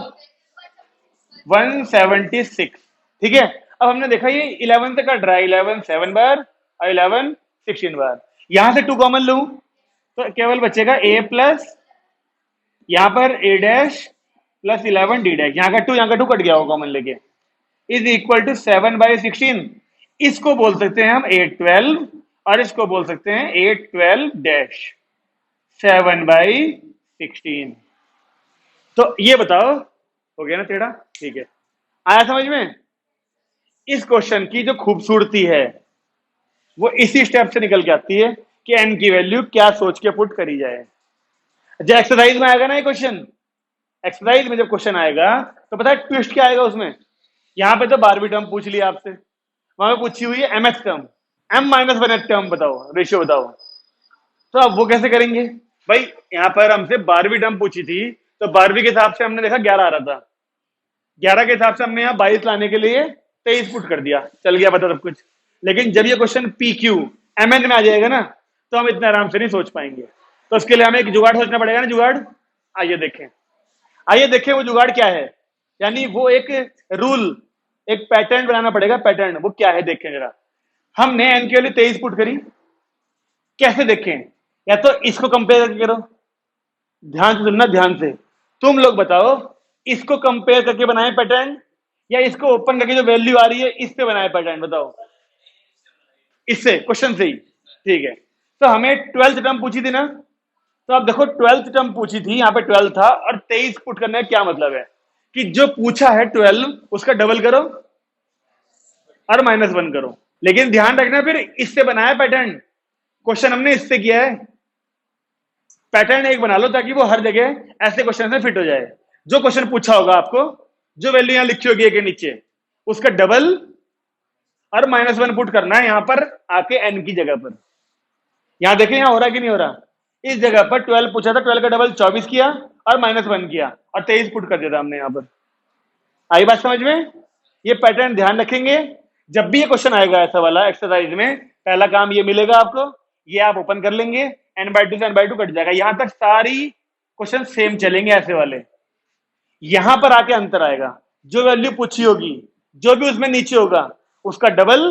176। ठीक है, अब हमने देखा ये 11 से कट रहा है, 11 7 बार और 11 16 बार। यहां से 2 कॉमन लूं तो केवल बचेगा a प्लस यहां पर a dash plus 11 D dash, यहाँ का 2 कट गया होगा कॉमन लेके, इज इक्वल टू 7/16। इसको बोल सकते हैं हम 8/12 और इसको बोल सकते हैं 8/12 डैश 7/16। तो ये बताओ, हो गया ना टेढ़ा? ठीक है, आया समझ में? इस क्वेश्चन की जो खूबसूरती है वो इसी स्टेप से निकल के आती है कि एन की वैल्यू क्या सोच के पुट करी जाए। जब एक्सरसाइज में आएगा ना ये क्वेश्चन, एक्सरसाइज में जब क्वेश्चन आएगा तो पता है ट्विस्ट क्या आएगा उसमें? यहां पे तो 12वीं टर्म पूछ लिया आपसे, वहां पे पूछी हुई है mth टर्म, m-1th टर्म बताओ, रेशियो बताओ। तो अब वो कैसे करेंगे भाई? यहां पर हमसे 12वीं टर्म पूछी थी, तो 12वीं के हिसाब से हमने देखा 11 आ रहा था, 11 के हिसाब से हमने यहाँ 22 लाने के लिए 23 पुट कर दिया, चल गया पता सब कुछ। लेकिन जब ये question p q m n में आ जाएगा ना, तो हम इतना आराम से नहीं सोच पाएंगे। तो उसके लिए हमें एक जुगाड़ सोचना पड़ेगा ना, जुगाड़। आइए देखें, आइए देखें वो जुगाड़ क्या है, यानी वो एक रूल, एक पैटर्न बनाना पड़ेगा। पैटर्न वो क्या है देखें जरा। हमने एन के लिए 23 पुट करी, कैसे देखें? या तो इसको कंपेयर करके करो, ध्यान से सुनना, ध्यान से। तुम लोग बताओ, इसको कंपेयर करके बनाए पैटर्न या इसको ओपन करके जो वैल्यू आ रही है इससे बनाए पैटर्न? बताओ। इससे, क्वेश्चन से ही, ठीक है। तो हमें 12th टर्म पूछी थी ना, तो अब देखो 12th टर्म पूछी थी, यहाँ पे 12 था और 23 पुट करने का क्या मतलब है कि जो पूछा है 12 उसका डबल करो और -1 करो। लेकिन ध्यान रखना फिर इससे बनाया पैटर्न, क्वेश्चन हमने इससे किया है। पैटर्न एक बना लो ताकि वो हर जगह ऐसे क्वेश्चन में फिट हो जाए। जो क्वेश्चन पूछा होगा आपको, जो वैल्यू यहां लिखी होगी के नीचे, उसका डबल और -1 पुट करना है यहां पर आके एन की जगह पर। यहां देखें यहां हो रहा कि नहीं हो रहा। इस जगह पर 12 पूछा था, 12 का डबल 24 किया और -1 किया और 23 पुट कर दिया था हमने यहां पर। आई बात समझ में? ये पैटर्न ध्यान रखेंगे, जब भी ये क्वेश्चन आएगा ऐसा वाला एक्सरसाइज में, पहला काम ये मिलेगा आपको, ये आप ओपन कर लेंगे, n/2 से n/2 कट जाएगा। यहां तक सारी क्वेश्चन सेम चलेंगे ऐसे वाले। यहां पर आके अंतर आएगा, जो वैल्यू पूछी होगी, जो भी उसमें नीचे होगा, उसका डबल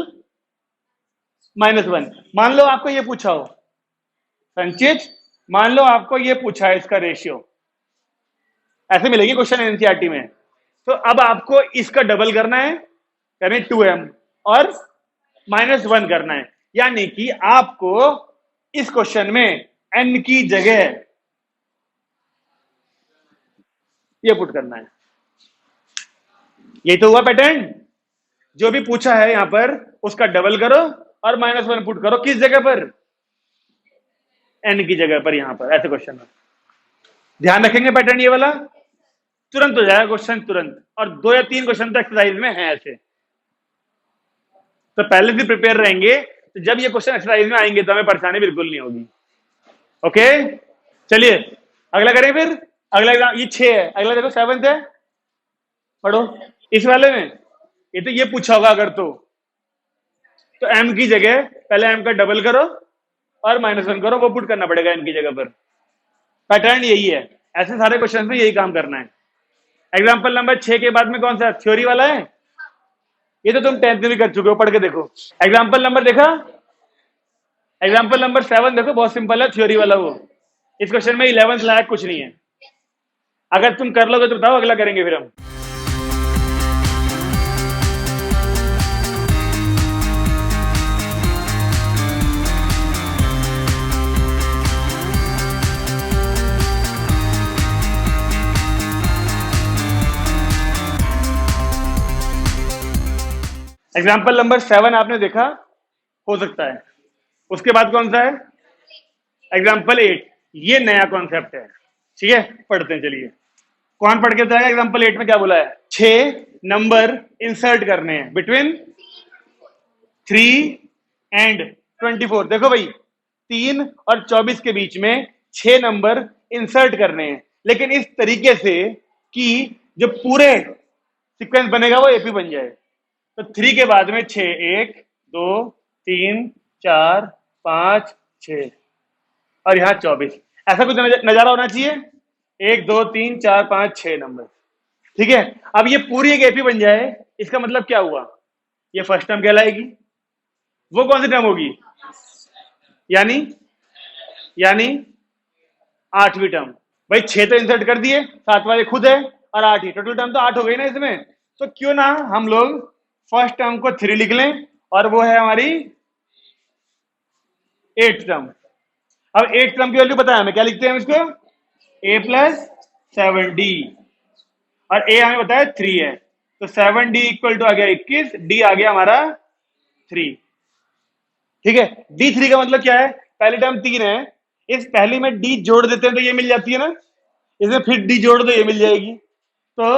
-1। मान लो आपको ये पूछा हो संचित, मान लो आपको ये पूछा है इसका रेशियो, ऐसे मिलेगी क्वेश्चन एनसीईआरटी में। तो अब आपको इसका डबल करना है, यानी 2m, और -1 करना है, यानी कि आपको इस क्वेश्चन में n की जगह ये पुट करना है। ये तो हुआ पैटर्न, जो भी पूछा है यहां पर उसका डबल करो और -1 पुट करो, किस जगह पर? n की जगह पर, यहां पर ऐसे क्वेश्चन में ध्यान रखेंगे पैटर्न ये वाला, तुरंत हो जाएगा क्वेश्चन तुरंत। और 2 या 3 क्वेश्चन तो एक्सरसाइज में है ऐसे, तो पहले से प्रिपेयर रहेंगे, तो जब ये क्वेश्चन एक्सरसाइज में आएंगे तो हमें परेशानी बिल्कुल नहीं होगी। ओके, चलिए अगला करें फिर। अगला एग्जाम ये 6 है, अगला देखो 7th है, पढ़ो इस वाले में। ये तो ये पूछा होगा अगर तो m की जगह पहले m का डबल करो और -1 करो, वो पुट करना पड़ेगा n की जगह पर। पैटर्न यही है, ऐसे सारे क्वेश्चन में यही काम करना है। एग्जाम्पल नंबर 6 के बाद में कौन सा थ्योरी वाला है? ये तो तुम 10th में भी कर चुके हो, पढ़ के देखो। एग्जाम्पल नंबर देखा, एग्जाम्पल नंबर 7 देखो, बहुत सिंपल है थ्योरी वाला वो। इस क्वेश्चन में 11th लायक कुछ नहीं है, अगर तुम कर लोगे तो बताओ, अगला करेंगे फिर हम। एग्जाम्पल नंबर 7 आपने देखा, हो सकता है। उसके बाद कौन सा है? एग्जाम्पल 8, ये नया कॉन्सेप्ट है, ठीक है, पढ़ते हैं चलिए। कौन पढ़ के बताएगा एग्जाम्पल 8 में क्या बोला है? 6 नंबर इंसर्ट करने हैं बिटवीन 3 एंड 24। देखो भाई, 3 और 24 के बीच में 6 नंबर इंसर्ट करने हैं, लेकिन इस तरीके से कि जो पूरे सीक्वेंस बनेगा वो एपी बन जाए। तो 3 के बाद में 6, 1 2 3 4 5 6 और यहां 24, ऐसा कुछ नजारा होना चाहिए। 1 2 3 4 5 6 नंबर, ठीक है। अब ये पूरी एक एपी बन जाए, इसका मतलब क्या हुआ? ये फर्स्ट टर्म कहलाएगी, वो कौन सी टर्म होगी? यानी 8वीं टर्म। भाई 6 तो इंसर्ट कर दिए, 7 वाले खुद है और 8 ही, टोटल टर्म तो 8 हो गई ना इसमें। तो क्यों ना हम लोग फर्स्ट टर्म को 3 लिख लें और वो है हमारी 8th टर्म। अब 8th टर्म की वैल्यू पता है हमें, क्या लिखते हैं हम इसको, a प्लस 7d, और a हमें बताया 3 है, तो 7d इक्वल टू आ गया 21, d आ गया हमारा 3। ठीक है, d3 का मतलब क्या है, पहली टर्म 3 है, इस पहली में d जोड़ देते हैं तो ये मिल जाती है ना, इसमें फिर d जोड़ दो ये मिल जाएगी। तो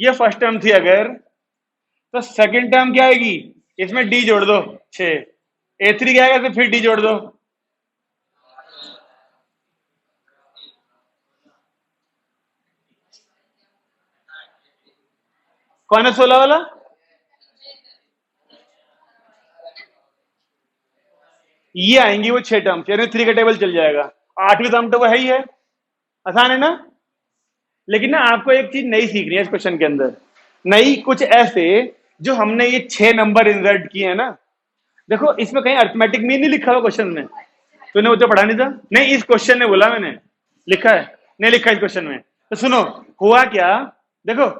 ये फर्स्ट टर्म थी अगर, तो सेकंड टर्म क्या आएगी, इसमें d जोड़ दो 6, a3 क्या आएगा, तो फिर d जोड़ दो, कौन है 16 वाला, ये आएंगी वो 6 टर्म, यानी 3 का टेबल चल जाएगा। 8वीं टर्म तो वो है ही है, आसान है ना। लेकिन ना आपको एक चीज नई सीखनी है इस क्वेश्चन के अंदर, नई कुछ ऐसे जो हमने ये 6 नंबर इंसर्ट किए हैं ना, देखो इसमें कहीं अर्थमेटिक मीन नहीं लिखा हुआ क्वेश्चन में, तूने वो तो पढ़ा नहीं था, नहीं इस क्वेश्चन ने बोला मैंने, लिखा है, नहीं लिखा इस क्वेश्चन में। तो सुनो हुआ क्या, देखो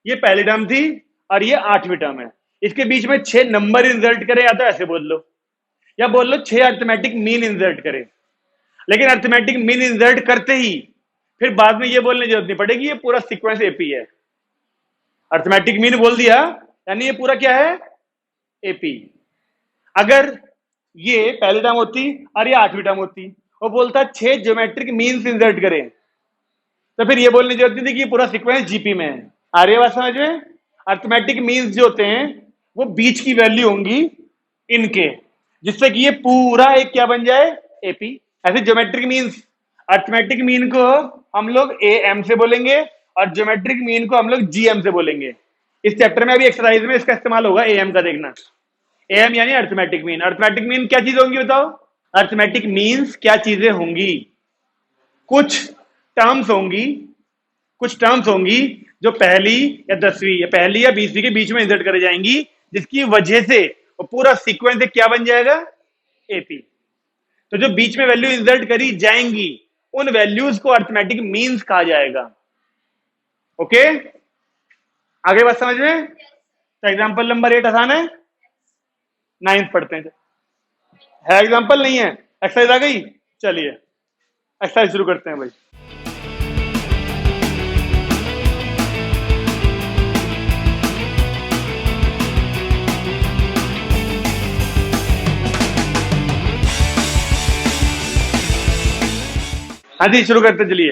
ये पहली टर्म थी और ये 8वीं टर्म है, इसके बीच में 6 नंबर इंसर्ट करें, या तो ऐसे बोल लो या बोल लो 6 अर्थमेटिक मीन इंसर्ट करें। लेकिन अर्थमेटिक मीन इंसर्ट करते ही फिर बाद में ये बोलने की जरूरत नहीं पड़ेगी ये पूरा सीक्वेंस एपी है। अर्थमेटिक मीन बोल दिया यानी ये पूरा क्या है, एपी। अगर ये पहली टर्म होती और ये 8वीं टर्म होती, वो बोलता 6 ज्योमेट्रिक मीन्स इंसर्ट करें, तो फिर ये बोलने की जरूरत नहीं थी कि ये पूरा सीक्वेंस जीपी में है। आ रही है बात समझ में, अर्थमेटिक मीन्स जो होते हैं वो बीच की वैल्यू होंगी इनके, जिससे कि ये पूरा एक क्या बन जाए, एपी। ऐसे ज्योमेट्रिक मीन्स, अर्थमेटिक मीन को हम लोग ए एम से बोलेंगे और ज्योमेट्रिक मीन को हम लोग जी एम से बोलेंगे। इस चैप्टर में अभी एक्सरसाइज में इसका इस्तेमाल होगा ए एम का, देखना ए एम यानी अर्थमेटिक मीन। अर्थमेटिक मीन क्या चीज होंगी बताओ, अर्थमेटिक मीन्स क्या चीजें होंगी, कुछ टर्म्स होंगी, कुछ टर्म्स होंगी जो पहली या 10वीं या पहली या 20वीं के बीच में इंसर्ट करे जाएंगी, जिसकी वजह से वो पूरा सीक्वेंस क्या बन जाएगा, एपी। तो जो बीच में वैल्यू इंसर्ट करी जाएंगी उन वैल्यूज को अर्थमेटिक मीन्स कहा जाएगा। ओके, आगे बात समझ में। तो एग्जांपल नंबर 8 आसान है, 9th पढ़ते हैं, है एग्जांपल नहीं है, एक्सरसाइज आ गई, चलिए एक्सरसाइज शुरू करते हैं भाई। हाँ जी शुरू करते चलिए।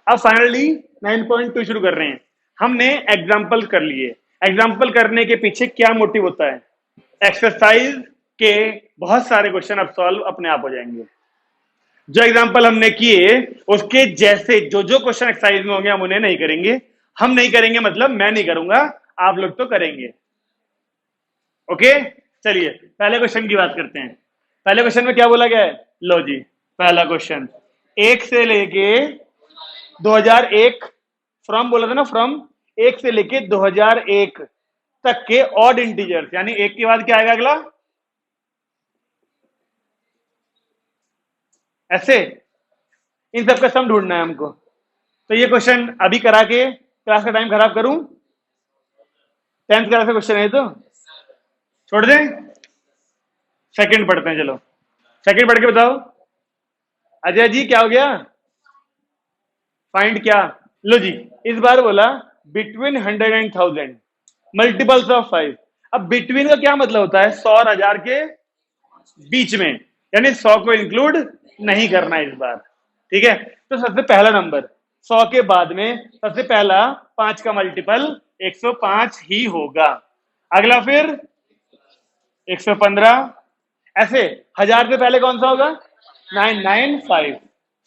अब फाइनली 9.2 शुरू कर रहे हैं। हमने एग्जाम्पल कर लिए, एग्जाम्पल करने के पीछे क्या मोटिव होता है, एक्सरसाइज के बहुत सारे क्वेश्चन अब सॉल्व अपने आप हो जाएंगे। जो एग्जाम्पल हमने किए उसके जैसे जो जो क्वेश्चन एक्सरसाइज में होंगे हम उन्हें नहीं करेंगे, हम नहीं करेंगे मतलब मैं नहीं करूंगा, आप लोग तो करेंगे। ओके चलिए पहले क्वेश्चन की बात करते हैं। पहले क्वेश्चन में क्या बोला गया है, लो जी पहला क्वेश्चन 1 से लेके 2001, फ्रॉम बोला था ना, फ्रॉम 1 से लेके 2001 तक के ऑड इंटीजर्स, यानी 1 के बाद क्या आएगा अगला, ऐसे इन सब का सम ढूंढना है हमको। तो ये क्वेश्चन अभी करा के क्लास का टाइम खराब करूं, 10th क्लास का क्वेश्चन है तो छोड़ दें, सेकंड पढ़ते हैं, चलो सेकंड पढ़ के बताओ। अजय जी क्या हो गया, फाइंड क्या, लो जी इस बार बोला बिटवीन 100 एंड 1000 मल्टीपल्स ऑफ 5। अब बिटवीन का क्या मतलब होता है, 100 और 1000 के बीच में, यानी 100 को इंक्लूड नहीं करना इस बार, ठीक है। तो सबसे पहला नंबर 100 के बाद में सबसे पहला 5 का मल्टीपल 105 ही होगा, अगला फिर 115, ऐसे 1000 से पहले कौन सा होगा, 995,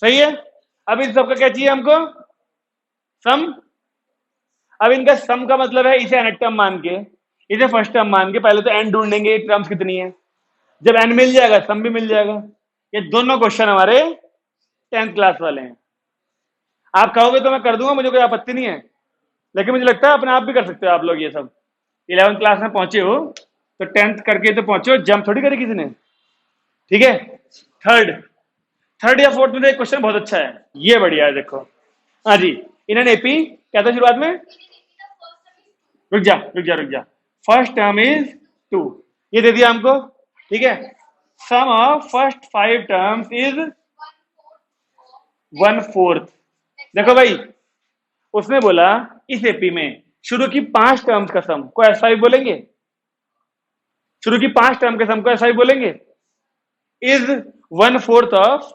सही है। अब इन सबका क्या चाहिए हमको, सम। अब इनका सम का मतलब है इसे nth टर्म मान के, इसे फर्स्ट टर्म मान के पहले तो n ढूंढेंगे टर्म्स कितनी है, जब n मिल जाएगा सम भी मिल जाएगा। ये दोनों क्वेश्चन हमारे 10th क्लास वाले हैं। आप कहोगे तो मैं कर दूंगा, मुझे कोई आपत्ति नहीं है, लेकिन मुझे लगता है अपने आप भी कर सकते हो आप लोग ये सब। 11th क्लास में पहुंचे हो तो 10th करके तो पहुंचे हो, जंप थोड़ी करे किसी ने, ठीक है। थर्ड या फोर्थ में एक क्वेश्चन बहुत अच्छा है, ये बढ़िया है, देखो हाँ जी इन एन एपी क्या था शुरुआत में? रुक जा। फर्स्ट टर्म इज 2, ये दे दिया हमको, ठीक है। सम ऑफ फर्स्ट 5 टर्म्स इज 1/4। देखो भाई, उसने बोला इस एपी में शुरू की 5 टर्म्स का सम को S5 बोलेंगे, शुरू की 5 टर्म के सम को S5 बोलेंगे। Is 1/4 of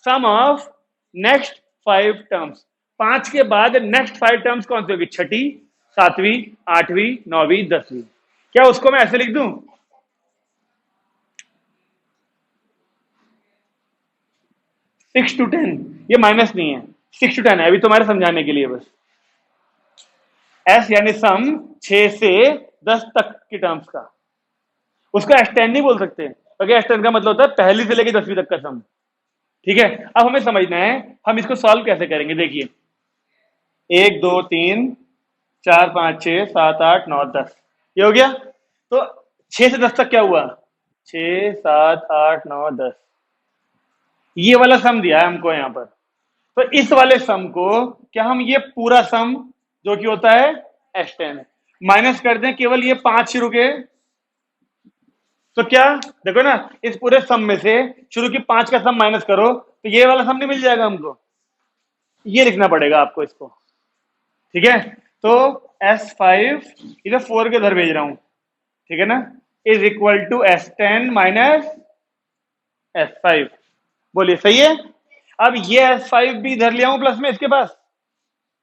sum of next 5 terms. 5 के बाद नेक्स्ट 5 टर्म्स कौन सी होगी? छठी, 7वीं, 8वीं, 9वीं, 10वीं। क्या उसको मैं ऐसे लिख दूं? 6 to 10, ये माइनस नहीं है, 6 to 10 है, अभी तुम्हारे समझाने के लिए बस। एस यानी सम 6 से 10 तक की टर्म्स का, उसको S10 नहीं बोल सकते, क्योंकि S10 का मतलब होता है पहली से लेकर 10वीं तक का सम, ठीक है। अब हमें समझना है हम इसको सॉल्व कैसे करेंगे। देखिए 1 2 3 4 5 6 7 8 9 10, ये हो गया। तो 6 से 10 तक क्या हुआ? 6 7 8 9 10, ये वाला सम दिया है हमको यहाँ पर। तो इस वाले सम को क्या हम ये पूरा सम जो कि होता है S10 माइनस कर दें केवल ये 5 शुरू के, तो क्या देखो ना, इस पूरे सम में से शुरू की 5 का सम माइनस करो तो ये वाला सम नहीं मिल जाएगा हमको, ये लिखना पड़ेगा आपको इसको, ठीक है। तो S5 इधर 4 के इधर भेज रहा हूं, ठीक है ना, is equal to S10 minus S5। बोलिए सही है। अब ये S5 भी इधर ले आऊं प्लस में, इसके पास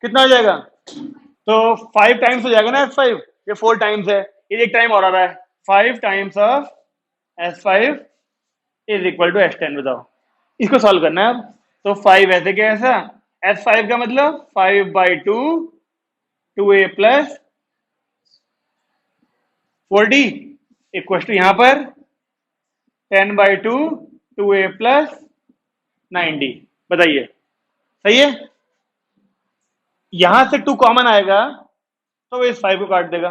कितना हो जाएगा? तो 5 टाइम्स हो जाएगा ना S5, ये 4 टाइम्स है, ये एक टाइम और आ रहा है। 5 times of S5 is equal to S10। बताओ, इसको सॉल्व करना है अब। तो 5 ऐसे क्या ऐसा, S5 का मतलब 5/2 2a plus 4d equal to यहां पर 10/2 2a प्लस 9d। बताइए सही है। यहां से 2 कॉमन आएगा तो वो इस 5 को काट देगा,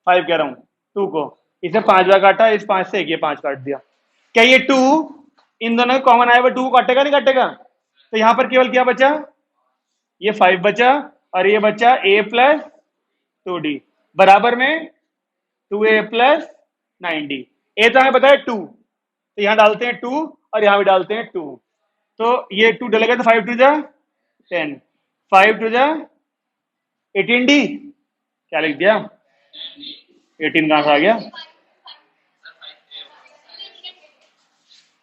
5 कह रहा हूं 2 को, इसे 5 बार काटा, इस 5 से एक ये 5 काट दिया। क्या ये 2 इन दोनों में कॉमन आएगा, 2 को काटेगा नहीं काटेगा? तो यहां पर केवल क्या बचा? ये 5 बचा और ये बचा a प्लस 2d बराबर में 2a प्लस 9d। ए तो हमें पता है 2, तो यहां डालते हैं 2 और यहां भी डालते हैं 2, तो ये 2 डलेगा तो 5 2 जा 10, 5 2 जा 18d। क्या लिख दिया? 18 कहां से आ गया?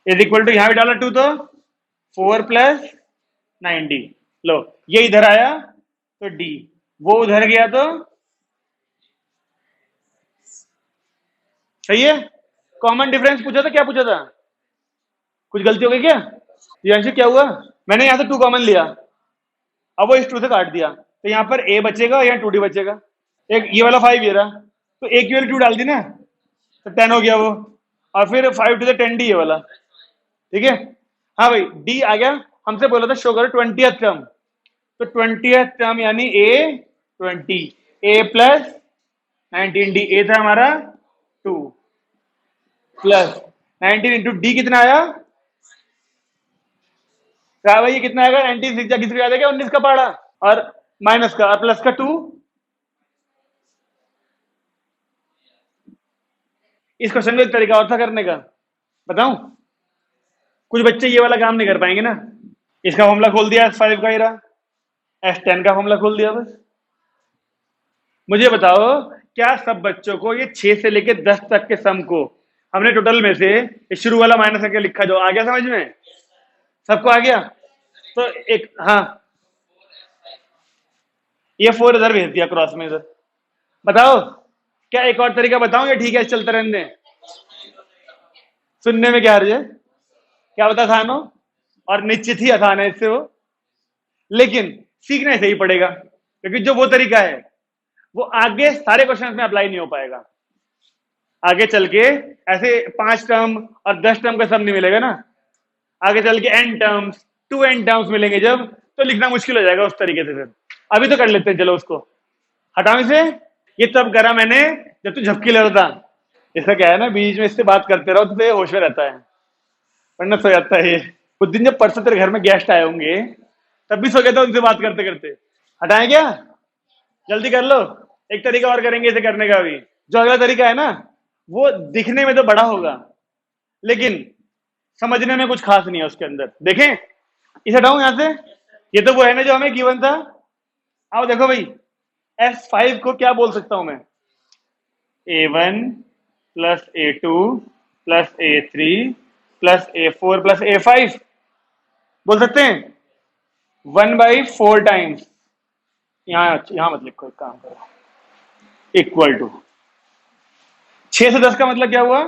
इज इक्वल टू यहां भी डाला 2 तो 4 प्लस 9d। लो ये इधर आया तो d, वो उधर गया तो सही है। कॉमन डिफरेंस पूछा था, क्या पूछा था? कुछ गलती हो गई क्या? ये क्या हुआ? मैंने यहां से 2 कॉमन लिया, अब वो इस 2 से काट दिया, तो यहां पर a बचेगा, यहाँ 2d बचेगा। एक ये वाला 5 ये रहा, तो a की वैल्यू 2 डाल दी ना, तो 10 हो गया वो, और फिर 5 2 10d ये वाला, ठीक है। हाँ भाई d आ गया, हमसे बोला था शो करो 20th टर्म, तो 20th टर्म यानी a 20 a plus 19d, a था हमारा 2 प्लस 19 इंटू डी कितना आया? क्या भाई ये कितना आएगा? 19 6 किसको याद है क्या? 19 का पहाड़ा और माइनस का और प्लस का 2। इस क्वेश्चन में एक तरीका और था करने का, बताऊं? कुछ बच्चे ये वाला काम नहीं कर पाएंगे ना, इसका फॉर्मूला खोल दिया S5 का, ही रहा S10 का फॉर्मूला खोल दिया बस। मुझे बताओ क्या सब बच्चों को ये 6 से लेकर 10 तक के सम को हमने टोटल में से शुरू वाला माइनस करके लिखा, जो आ गया समझ में? सबको आ गया? तो एक हाँ, ये 4 इधर भेज दिया क्रॉस में इधर। बताओ क्या एक और तरीका बताऊं या ठीक है चलते रहने दें? सुनने में क्या हर्ज है? क्या बता आसान हो, और निश्चित ही आसान है इससे वो, लेकिन सीखना ही सही पड़ेगा, क्योंकि जो वो तरीका है वो आगे सारे क्वेश्चंस में अप्लाई नहीं हो पाएगा। आगे चल के ऐसे 5 टर्म और 10 टर्म का सब नहीं मिलेगा ना, आगे चल के n टर्म्स 2n टर्म्स मिलेंगे जब, तो लिखना मुश्किल हो जाएगा उस तरीके से। फिर अभी तो कर लेते हैं, चलो उसको हटाओ इसे। ये तब करा मैंने जब तू झपकी ले रहा था। इसका क्या है ना, बीच में इससे बात करते रहो तो ये होश में रहता है, वरना सो जाता है ये। उस दिन जब परसों तेरे घर में गेस्ट आए होंगे तब भी सो गया था उनसे बात करते करते। हटाएं क्या? जल्दी कर लो। एक तरीका और करेंगे इसे करने का भी। जो अगला तरीका है ना, वो दिखने में तो बड़ा होगा, लेकिन समझने में कुछ खास नहीं है उसके अंदर। देखें, इसे हटाऊं यहां से। ये तो वो है ना जो हमें गिवन था। आओ देखो भाई, S5 को क्या बोल सकता हूं मैं? A1 plus A2 plus A3 plus A4 plus A5 बोल सकते हैं। 1/4 टाइम्स, यहां मत लिखो, एक काम करो, इक्वल टू 6 से 10 का मतलब क्या हुआ?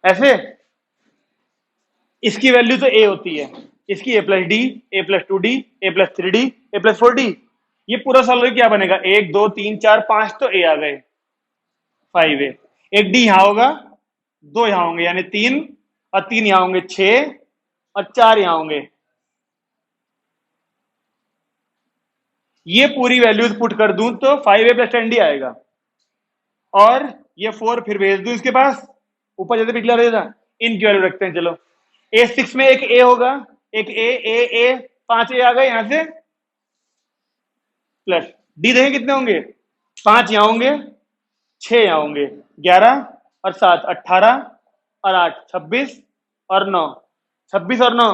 ऐसे इसकी वैल्यू तो ए होती है, इसकी ए प्लस डी, ए प्लस 2D, ए प्लस 3D, ए प्लस 4D। ये पूरा सॉल्व क्या बनेगा? 1 2 3 4 5, तो ए आ गए, 5 ए। एक डी यहां होगा, 2 यहां होंगे यानी 3, और 3 यहां होंगे 6, और 4 यहां होंगे। ये पूरी वैल्यूज पुट कर दूं तो 5A प्लस 10D आएगा, और ये 4 फिर भेज दूं इसके पास, ऊपर जैसे पिछला रहेगा। इनकी वैल्यू रखते हैं चलो। A6 में एक ए होगा, एक ए 5 ए आ गए यहां से, प्लस डी देखें कितने होंगे? 5 यहां होंगे, 6 यहां होंगे, 11 और 7 18, और 8 26, और 9 26, और 9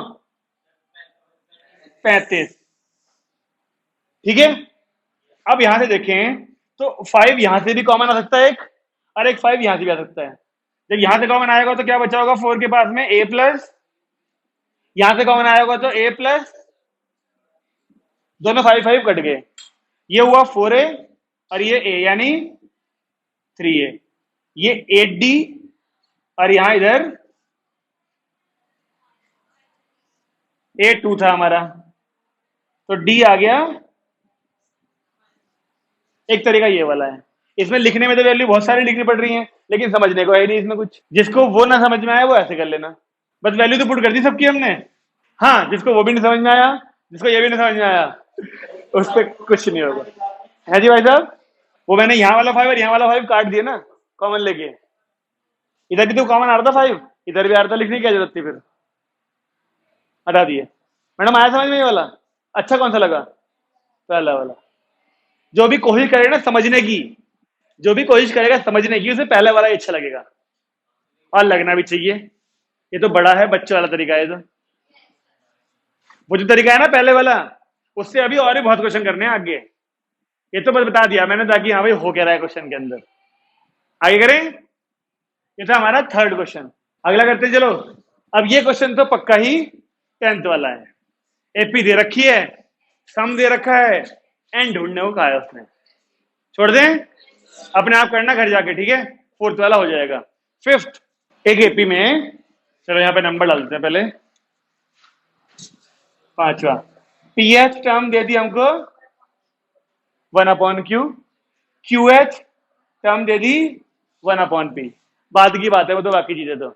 35। ठीक है। अब यहां से देखें तो 5 यहां से भी कॉमन आ सकता है एक, और एक 5 यहां से भी आ सकता है। जब यहां से कॉमन आएगा तो क्या बचा होगा 4 के पास में? ए प्लस, यहां से कॉमन आएगा तो ए प्लस, दोनों 5 5 कट गए, ये हुआ 4A, और ये ए यानी 3A। ये 8D, और यहां इधर A2 था हमारा, तो D आ गया। एक तरीका ये वाला है। इसमें लिखने में तो वैल्यू बहुत सारी लिखनी पड़ रही है, लेकिन समझने को है नहीं इसमें कुछ। जिसको वो ना समझ में आया वो ऐसे कर लेना, बस वैल्यू तो पुट कर दी सबकी हमने। हाँ, जिसको वो भी नहीं समझ में आया, जिसको ये भी नहीं समझ में आया, उस पर कुछ नहीं होगा। है जी भाई साहब? वो मैंने यहाँ वाला 5 और यहाँ वाला 5 काट दिया ना कॉमन लेके। इधर भी तो कॉमन आ रहा था 5, इधर भी आ रहा था, लिखने की क्या जरूरत थी फिर? हटा दिए। मैडम आया समझ में ये वाला? अच्छा कौन सा लगा? पहला वाला। जो भी कोशिश करेगा ना समझने की, जो भी कोशिश करेगा समझने की, उसे पहले वाला ही अच्छा लगेगा, और लगना भी चाहिए। ये तो बड़ा है, बच्चे वाला तरीका है। तो वो जो तरीका है ना पहले वाला, उससे अभी और भी बहुत क्वेश्चन करने हैं आगे। ये तो बस बता दिया मैंने, ताकि हाँ भाई हो क्या रहा है क्वेश्चन के अंदर। आगे करें। ये था हमारा थर्ड क्वेश्चन। अगला करते हैं चलो। अब ये क्वेश्चन तो पक्का ही 10th वाला है। एपी दे रखी है, सम दे रखा है, एंड ढूंढने को कहा है उसने। छोड़ दें, अपने आप करना घर जाके, ठीक है? 4th वाला हो जाएगा। 5th, एक एपी में, चलो यहाँ पे नंबर डाल देते हैं पहले। 5वां पीएच टर्म दे दी हमको 1/Q, QH टर्म दे दी 1/P। बाद की बात है वो तो, बाकी चीजें तो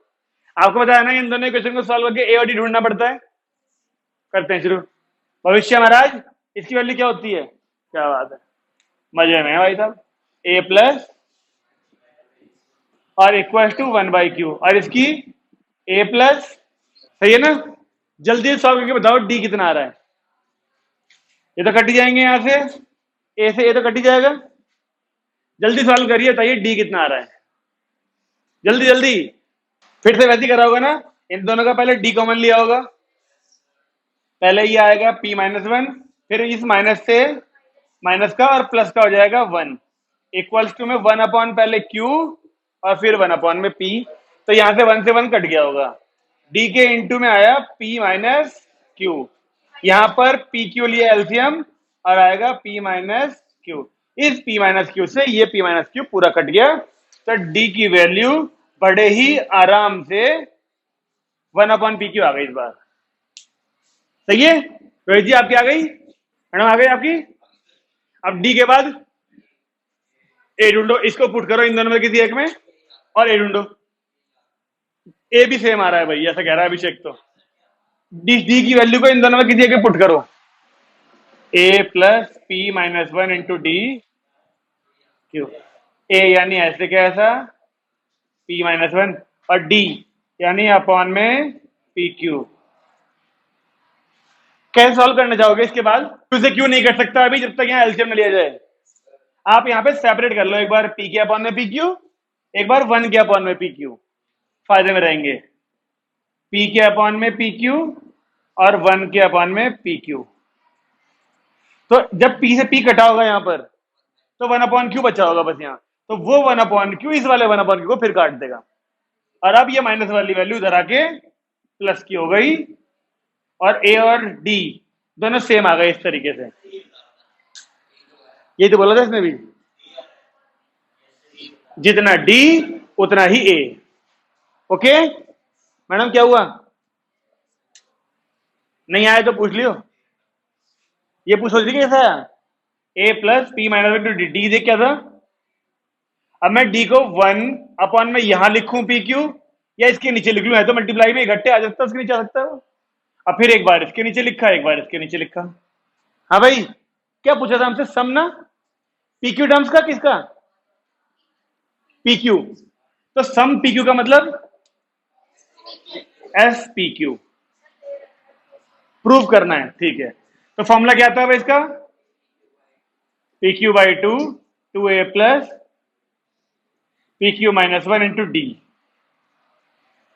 आपको बताया ना। इन दोनों क्वेश्चन को सॉल्व करके ए और डी ढूंढना पड़ता है। करते हैं शुरू। भविष्य महाराज, इसकी वैल्यू क्या होती है? क्या बात है, मजे में है भाई साहब। ए प्लस और इक्वल टू 1/Q, और इसकी ए प्लस। सही है ना? जल्दी सॉल्व करके बताओ डी कितना आ रहा है। ये तो कट ही जाएंगे यहां से, ए से ए तो कट ही जाएगा। जल्दी सॉल्व करिए, बताइए डी कितना आ रहा है, जल्दी जल्दी। फिर से वैसे ही करा होगा ना, इन दोनों का पहले डी कॉमन लिया होगा। पहले ये आएगा P-1, फिर इस माइनस से माइनस का और प्लस का हो जाएगा 1, इक्वल्स टू में 1/ पहले Q, और फिर 1/ में P। तो यहां से 1 से 1 कट गया होगा। D के इंटू में आया P-Q, यहां पर PQ लिया एल्सियम, और आएगा P-Q। इस P-Q से ये P-Q पूरा कट गया, तो D की वैल्यू बड़े ही आराम से 1/PQ आ गई इस बार। सही है रोहित जी? आपकी आ गई? मैडम आ गई आपकी? अब डी के बाद ए ढूंढो, इसको पुट करो इन दोनों में किसी एक में, और ए ढूंढो। ए भी सेम आ रहा है भाई, ऐसा कह रहा है अभिषेक। तो डी की वैल्यू को इन दोनों में किसी एक में पुट करो। A plus P-1 into d q. A यानी ऐसे क्या, ऐसा P-1, और डी यानी अपॉन में पी क्यू। कैसे सॉल्व करना चाहोगे इसके बाद? क्यू से क्यों नहीं कर सकता अभी, जब तक यहाँ एलसीएम न लिया जाए। आप यहाँ पे सेपरेट कर लो, एक बार पी के अपॉन में पी क्यू, एक बार 1 के अपॉन में पी क्यू, फायदे में रहेंगे। पी के अपॉन में पी क्यू और 1 के अपॉन में पी क्यू। तो जब पी से पी कटा होगा यहाँ पर, तो 1 अपॉन क्यू बचा होगा बस यहाँ, तो वो 1 अपॉन क्यू इस वाले 1 अपॉन क्यू को फिर काट देगा। और अब ये माइनस वाली वैल्यू इधर आके प्लस की हो गई, और ए और डी दोनों सेम आ गए इस तरीके से। ये तो बोला था इसने भी, जितना डी उतना ही ए। ओके मैडम, क्या हुआ? नहीं आया तो पूछ लियो। ये पूछ रही कैसा आया? A plus p minus two d. D देख क्या था? अब मैं डी को 1 अपॉन में यहां लिखूं पी क्यू, या इसके नीचे लिख लूं? है तो मल्टीप्लाई में इकट्ठे आ जाता है, उसके नीचे आ सकता है वो। अब फिर एक बार इसके नीचे लिखा, एक बार इसके नीचे लिखा। हाँ भाई, क्या पूछा था हमसे? सम ना? पी क्यू टर्म्स का, किसका? P Q. तो सम पी क्यू का मतलब एस पी क्यू प्रूव करना है, ठीक है। तो फॉर्मूला क्या था भाई इसका? P Q by two a plus P Q minus 1 into D.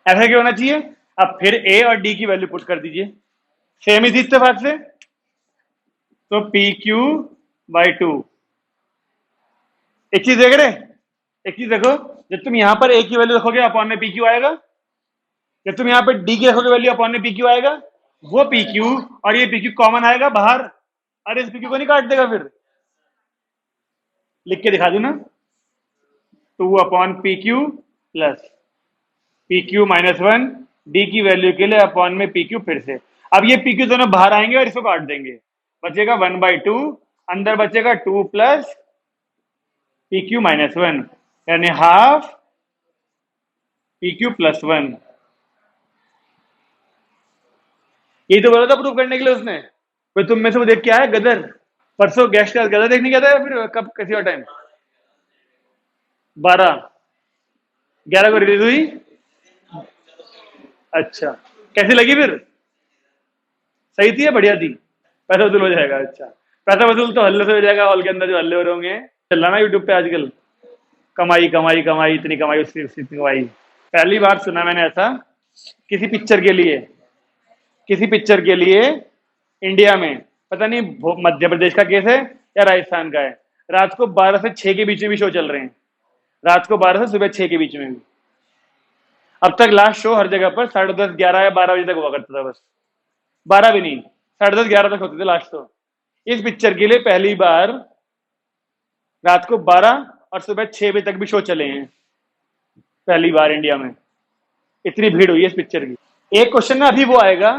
ऐसा क्या होना चाहिए? अब फिर ए और डी की वैल्यू पुट कर दीजिए, सेम ही थी इत्तेफाक से। तो पी क्यू बाई 2। एक चीज देख रहे, एक चीज देखो, जब तुम यहां पर ए की वैल्यू रखोगे अपॉन में पी क्यू आएगा, जब तुम यहां पर डी की रखोगे वैल्यू अपॉन में पी क्यू आएगा। वो पी क्यू और ये पी क्यू कॉमन आएगा बाहर, अरे इस पी क्यू को नहीं काट देगा। फिर लिख के दिखा दू ना, 2 upon P Q plus P Q minus 1 D की वैल्यू के लिए अपॉन में पी क्यू फिर से। अब ये पी क्यू दोनों बाहर आएंगे और इसको काट देंगे, बचेगा 1/2, अंदर बचेगा 2 प्लस पी क्यू माइनस 1, यानी हाफ पी क्यू प्लस 1। यही तो बोला था प्रूव करने के लिए उसने। फिर तुम में से वो देख के आया गदर, परसों गेस्ट का गदर देखने गया था, या फिर कब, किसी और टाइम? 11 को रिलीज हुई। अच्छा, कैसी लगी फिर? सही थी या बढ़िया थी? पैसा वसूल हो जाएगा? अच्छा, पैसा वसूल तो हल्ले से हो जाएगा, हॉल के अंदर जो हल्ले हो रहे होंगे। चल रहा ना यूट्यूब पे आजकल, कमाई कमाई कमाई, इतनी कमाई, उसकी कमाई। पहली बार सुना मैंने ऐसा, किसी पिक्चर के लिए, किसी पिक्चर के लिए इंडिया में, पता नहीं मध्य प्रदेश का केस है या राजस्थान का है, रात को 12 से 6 के बीच में भी शो चल रहे हैं, रात को 12 से सुबह 6 के बीच में भी। अब तक लास्ट शो हर जगह पर 10:30, 11 या 12 बजे तक हुआ करता था, बस 12 भी नहीं, 10:30, 11 तक होते थे लास्ट शो। इस पिक्चर के लिए पहली बार रात को 12 और सुबह 6 बजे तक भी शो चले हैं, पहली बार इंडिया में। इतनी भीड़ हुई है इस पिक्चर की। एक क्वेश्चन ना अभी वो आएगा,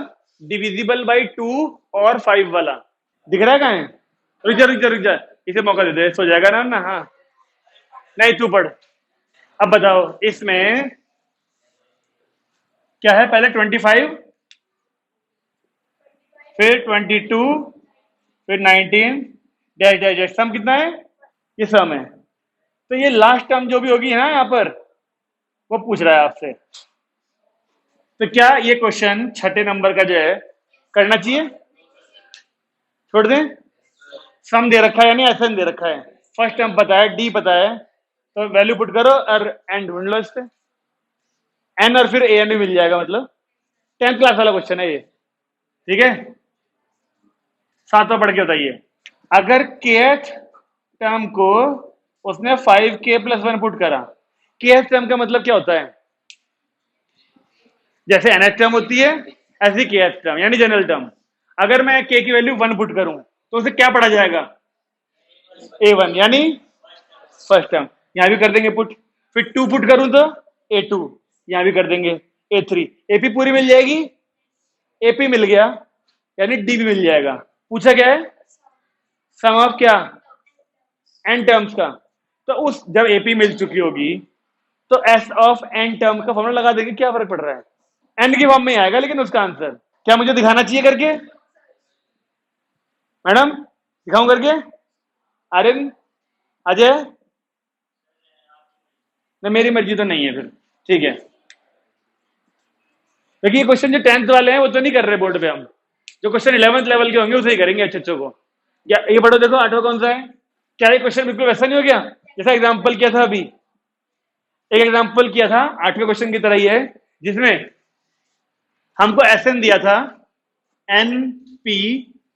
डिविजिबल बाई 2 और 5 वाला, दिख रहा है कहाँ है? रुक जा रुक जा रुक जा, इसे मौका दे दे, सो जाएगा ना। हाँ नहीं, तू पढ़। अब बताओ इसमें क्या है? पहले 25, फिर 22, फिर 19, डैश डैश डैश, सम कितना है? ये सम है। तो ये लास्ट टर्म जो भी होगी ना यहाँ पर, वो पूछ रहा है आपसे। तो क्या ये क्वेश्चन छठे नंबर का जो है करना चाहिए? छोड़ दें? सम दे रखा है यानी एस दे रखा है, फर्स्ट टर्म पता है, डी पता है, तो वैल्यू पुट करो और एन ढूंढ लो इस पे, एन और फिर ए एन भी मिल जाएगा। मतलब 10th क्लास वाला क्वेश्चन है ये, ठीक है? सातवां पढ़ के बताइए। अगर kth टर्म को उसने 5k प्लस 1 पुट करा, kth टर्म का मतलब क्या होता है? जैसे nth टर्म होती है ऐसी kth टर्म यानी जनरल टर्म। अगर मैं k की वैल्यू 1 पुट करूं तो उसे क्या पढ़ा जाएगा? a1 यानी फर्स्ट टर्म, यहां भी कर देंगे पुट। फिर 2 पुट करूं तो a2, यहां भी कर देंगे a3, ap पूरी मिल जाएगी, ap मिल गया यानी d भी मिल जाएगा। पूछा क्या है? सम ऑफ क्या? n टर्म्स का। तो उस जब ap मिल चुकी होगी तो s ऑफ n टर्म का फॉर्मूला लगा देंगे, क्या फर्क पड़ रहा है? n की फॉर्म में आएगा लेकिन उसका आंसर। क्या मुझे दिखाना चाहिए करके? मैडम दिखाऊं करके? आर्यन, अजय? नहीं, मेरी मर्जी तो नहीं है फिर, ठीक है। देखिए क्वेश्चन जो 10th वाले हैं वो तो नहीं कर रहे बोर्ड पे, हम जो क्वेश्चन 11th लेवल के होंगे उसे ही करेंगे अच्छे अच्छों को। या ये पढ़ो, देखो आठवां कौन सा है। क्या ये क्वेश्चन बिल्कुल वैसा नहीं हो गया जैसा एग्जाम्पल किया था अभी? एक एग्जाम्पल किया था 8वें क्वेश्चन की तरह ही है, जिसमें हमको एस एन दिया था, n p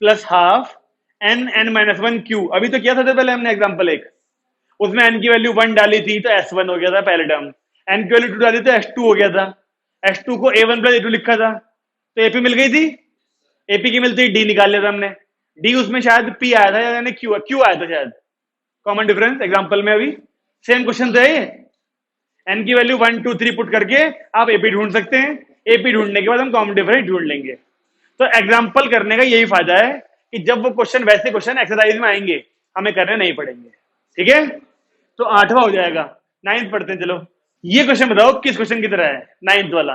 plus half n n minus one q. अभी तो किया था पहले हमने एग्जाम्पल एक, उसमें एन की वैल्यू 1 डाली थी तो एस वन हो गया था पहले टर्म, एन की वैल्यू 2 डाली तो एस टू हो गया था, एस टू को ए वन प्लस ए टू लिखा था तो एपी मिल गई थी, एपी की मिलती डी निकाल लिया था हमने, डी उसमें शायद पी आया था यानी क्यू क्यू आया था शायद, कॉमन डिफरेंस एग्जाम्पल में। अभी सेम क्वेश्चन तो है ये, एन की वैल्यू 1 2 3 पुट करके आप एपी ढूंढ सकते हैं, एपी ढूंढने के बाद हम कॉमन डिफरेंस ढूंढ लेंगे। तो एग्जाम्पल करने का यही फायदा है कि जब वो क्वेश्चन वैसे क्वेश्चन एक्सरसाइज में आएंगे हमें करने नहीं पड़ेंगे। ठीक है, तो 8वां हो जाएगा। 9th पढ़ते हैं, चलो। ये क्वेश्चन बताओ किस क्वेश्चन की तरह है 9th वाला?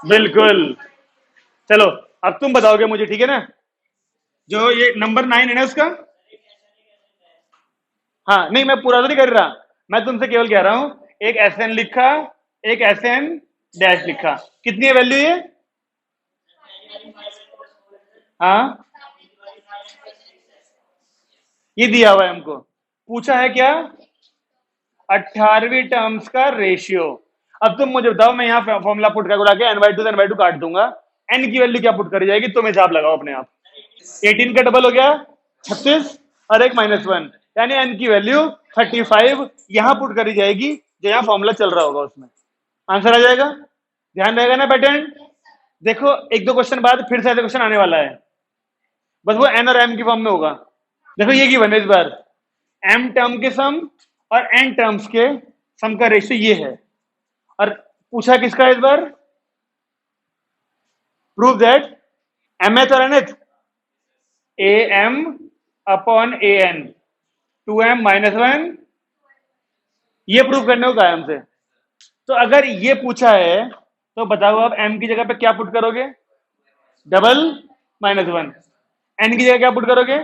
बिल्कुल। चलो अब तुम बताओगे मुझे, ठीक है ना? जो ये नंबर 9 है ना उसका, हाँ नहीं मैं पूरा तो नहीं कर रहा, मैं तुमसे केवल कह रहा हूं एक एस एन लिखा, एक एस एन डैश लिखा, कितनी है वैल्यू ये? हाँ ये दिया हुआ है हमको, पूछा है क्या? 18वीं टर्म्स का रेशियो। अब तुम मुझे बताओ, मैं यहाँ फॉर्मूला पुट कर के एन बाई टू काट दूंगा, एन की वैल्यू क्या पुट करी जाएगी तुम हिसाब लगाओ अपने आप। 18 का डबल हो गया 36 और एक -1 यानी एन की वैल्यू 35 यहां पुट करी जाएगी जो यहाँ फॉर्मूला चल रहा होगा उसमें, आंसर आ जाएगा। ध्यान रहेगा ना पैटर्न? देखो एक दो क्वेश्चन बाद फिर से ऐसे क्वेश्चन आने वाला है, बस वो एन और एम की फॉर्म में होगा। देखो ये की बने इस बार, एम टर्म के सम और एन टर्म्स के सम का रेशियो ये है, और पूछा किसका इस बार? प्रूव दैट एम एथ और nth a m upon a n 2m-1 ये प्रूव करने को कहा है हमसे। तो अगर ये पूछा है तो बताओ आप m की जगह पे क्या पुट करोगे? डबल -1। n की जगह क्या पुट करोगे?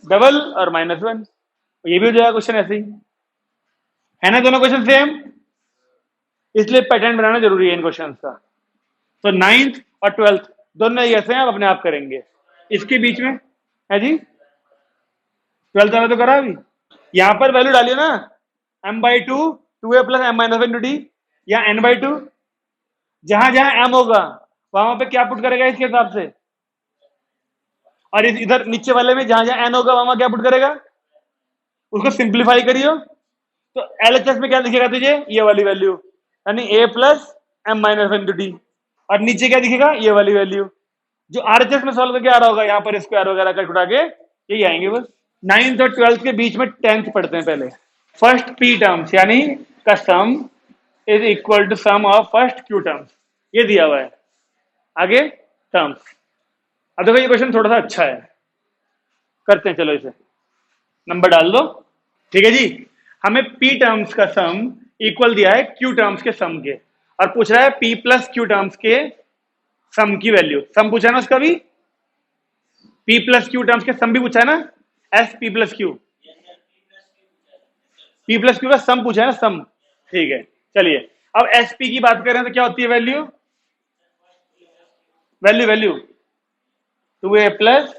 डबल और -1। ये भी हो जाएगा क्वेश्चन ऐसे ही, है ना? दोनों क्वेश्चन सेम, इसलिए पैटर्न बनाना जरूरी है इन क्वेश्चन का। तो 9th और 12th दोनों ऐसे हैं, आप अपने आप करेंगे। इसके बीच में है जी 12th वाला तो करा अभी, यहां पर वैल्यू डालिए ना, m/2 2a plus m-1 to D, या n/2 जहां जहां m होगा वहां पे क्या पुट करेगा इसके हिसाब से, और इधर नीचे वाले में जहां जहां n होगा वहां क्या पुट करेगा, उसको सिंप्लीफाई करियो। तो एलएचएस में क्या दिखेगा तुझे? ये वाली वैल्यू, यानी a plus m-1 to D, और नीचे क्या दिखेगा? ये वाली वैल्यू। जो आरएचएस में सॉल्व करके आ रहा होगा यहाँ पर स्क्वायर वगैरह कट उठा के यही आएंगे बस। 9th और 12th के बीच में 10th पढ़ते हैं पहले। फर्स्ट पी टर्म्स यानी का sum is equal to sum of first q terms, ये दिया हुआ है। आगे टर्म्स, अब देखो ये क्वेश्चन थोड़ा सा अच्छा है, करते हैं चलो इसे, नंबर डाल दो। ठीक है जी, हमें पी टर्म्स का सम इक्वल दिया है क्यू टर्म्स के सम के, और पूछ रहा है पी प्लस क्यू टर्म्स के सम की वैल्यू। सम पूछा ना उसका भी, पी प्लस क्यू टर्म्स के सम भी पूछा है ना, S P plus Q, P plus Q का सम पूछा है ना, सम। ठीक है चलिए, अब एस पी की बात करें तो क्या होती है value? Value value 2a plus,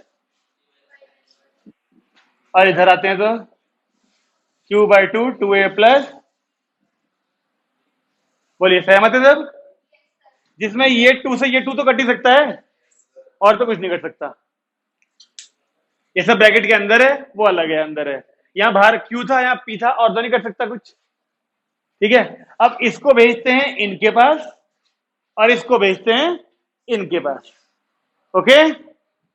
और इधर आते हैं तो q/2 2a प्लस, बोलिए सहमत है सब? जिसमें ये 2 से ये 2 तो कट ही सकता है, और तो कुछ नहीं कर सकता। ये सब ब्रैकेट के अंदर है, वो अलग है अंदर है, यहां बाहर q था यहाँ p था, और तो नहीं कर सकता कुछ। ठीक है, अब इसको भेजते हैं इनके पास और इसको भेजते हैं इनके पास। ओके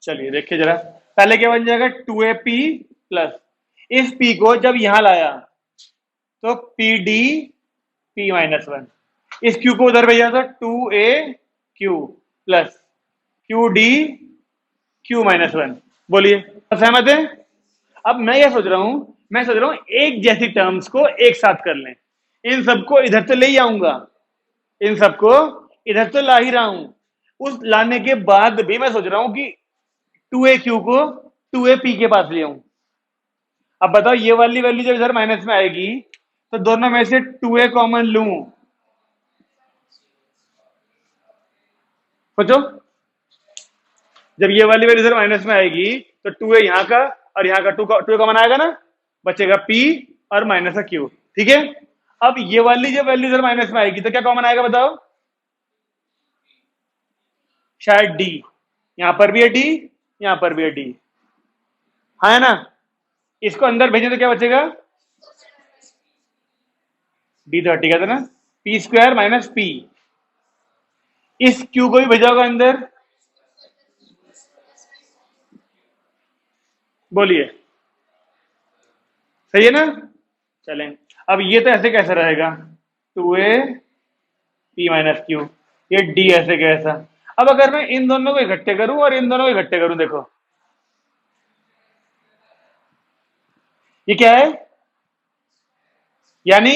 चलिए देखिए जरा, पहले क्या बन जाएगा? 2a p प्लस, इस p को जब यहां लाया तो pd p-1, इस q को उधर भेजा तो 2a q plus qd q-1। बोलिए सहमत है? अब मैं ये सोच रहा हूं, एक जैसी टर्म्स को एक साथ कर लें, इन सबको इधर तो ले ही आऊंगा, इन सबको इधर तो ला ही रहा हूं, उस लाने के बाद भी मैं सोच रहा हूं कि 2aq को 2ap के पास ले आऊं। अब बताओ ये वाली वैल्यू जब इधर माइनस में आएगी तो दोनों में से 2a कॉमन लूं, सोचो, जब ये वाली वैल्यू इधर माइनस में आएगी तो 2a यहाँ का और यहाँ का 2 कॉमन आएगा ना, बचेगा p और माइनस का q। ठीक है, अब ये वाली जब वैल्यू इधर माइनस में आएगी तो क्या कॉमन आएगा बताओ? शायद d। यहां पर भी है d, यहां पर भी है d, हाँ है ना? इसको अंदर भेजें तो क्या बचेगा? d तो हट गया था ना, p स्क्वायर माइनस p। इस q को भी भेजा होगा अंदर, बोलिए सही है ना? चलें, अब ये तो ऐसे कैसे रहेगा? 2a p माइनस क्यू, ये d ऐसे कैसा? अब अगर मैं इन दोनों को इकट्ठे करूं और इन दोनों को इकट्ठे करूं, देखो ये क्या है? यानी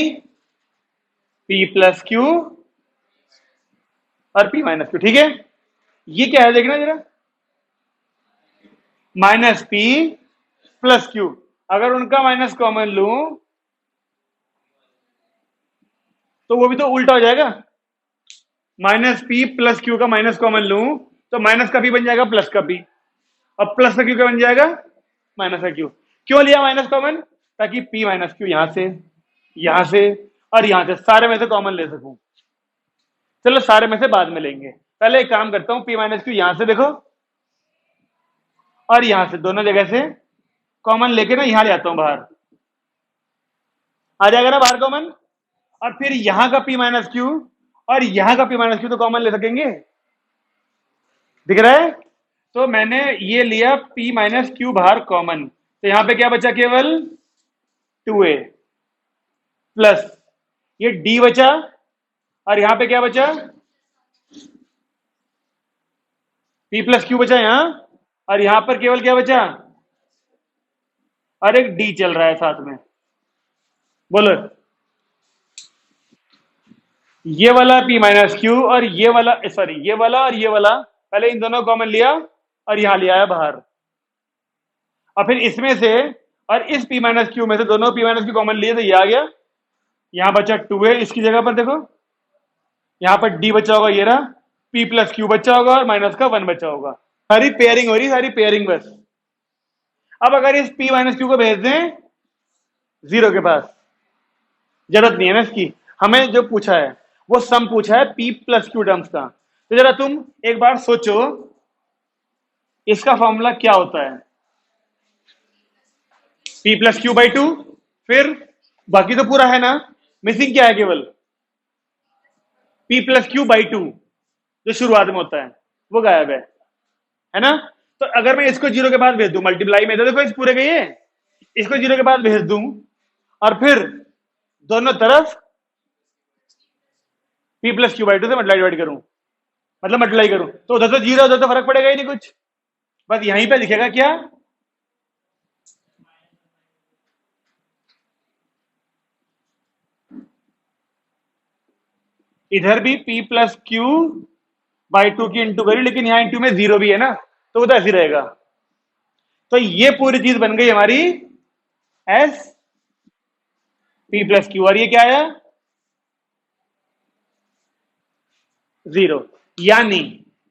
p प्लस क्यू और p माइनस क्यू। ठीक है, ये क्या है देखना जरा, माइनस p प्लस क्यू। अगर उनका माइनस कॉमन लूं तो वो भी तो उल्टा हो जाएगा। माइनस p प्लस क्यू का माइनस कॉमन लूं तो माइनस का p बन जाएगा प्लस का p, और प्लस का q का बन जाएगा माइनस का q। क्यों लिया माइनस कॉमन? ताकि p माइनस क्यू यहां से, यहां से और यहां से सारे में से कॉमन ले सकूं। चलो सारे में से बाद में लेंगे, पहले एक काम करता हूं, p माइनस क्यू यहां से देखो और यहां से, दोनों जगह से कॉमन लेके ना यहां ले आता हूं बाहर, आ जाएगा ना बाहर कॉमन। और फिर यहां का p माइनस क्यू और यहां का p माइनस क्यू तो कॉमन ले सकेंगे, दिख रहा है? तो मैंने ये लिया p माइनस क्यू बाहर कॉमन, तो यहां पे क्या बचा? केवल 2a प्लस ये d बचा, और यहां पे क्या बचा? p प्लस क्यू बचा यहां, और यहां पर केवल क्या बचा? और एक d चल रहा है साथ में, बोलो। ये वाला p माइनस क्यू और ये वाला, सॉरी ये वाला और ये वाला, पहले इन दोनों कॉमन लिया और यहां लिया है बाहर, और फिर इसमें से और इस p माइनस क्यू में से दोनों p माइनस क्यू कॉमन लिए तो ये आ गया, यहां बचा 2a, इसकी जगह पर देखो यहां पर d बचा होगा, ये रहा p प्लस क्यू बचा होगा और माइनस का 1 बचा होगा। सारी पेयरिंग हो रही, सारी पेयरिंग बस। अब अगर इस p माइनस क्यू को भेज दें 0 के पास, जरूरत नहीं है ना इसकी, हमें जो पूछा है वो सम पूछा है p प्लस क्यू टर्म्स का। तो जरा तुम एक बार सोचो इसका फॉर्मूला क्या होता है? p प्लस क्यू बाई 2, फिर बाकी तो पूरा है ना, मिसिंग क्या है? केवल p प्लस क्यू बाई 2 जो शुरुआत में होता है वो गायब है ना? तो अगर मैं इसको 0 के बाद भेज दूं मल्टीप्लाई में, तो देखो इस पूरे के ये, इसको 0 के बाद भेज दूं और फिर दोनों तरफ p प्लस क्यू बाई 2 से मल्टीप्लाई करूं, मतलब मल्टीप्लाई करूं, तो उधर तो 0 उधर तो फर्क पड़ेगा ही नहीं कुछ, बस यहीं पे दिखेगा क्या? इधर भी p प्लस क्यू बाई 2 की इंटू करी, लेकिन यहां इंटू में 0 भी है ना, तो वो तो ऐसे रहेगा। तो ये पूरी चीज बन गई हमारी एस p प्लस क्यू, और ये क्या आया? 0। यानी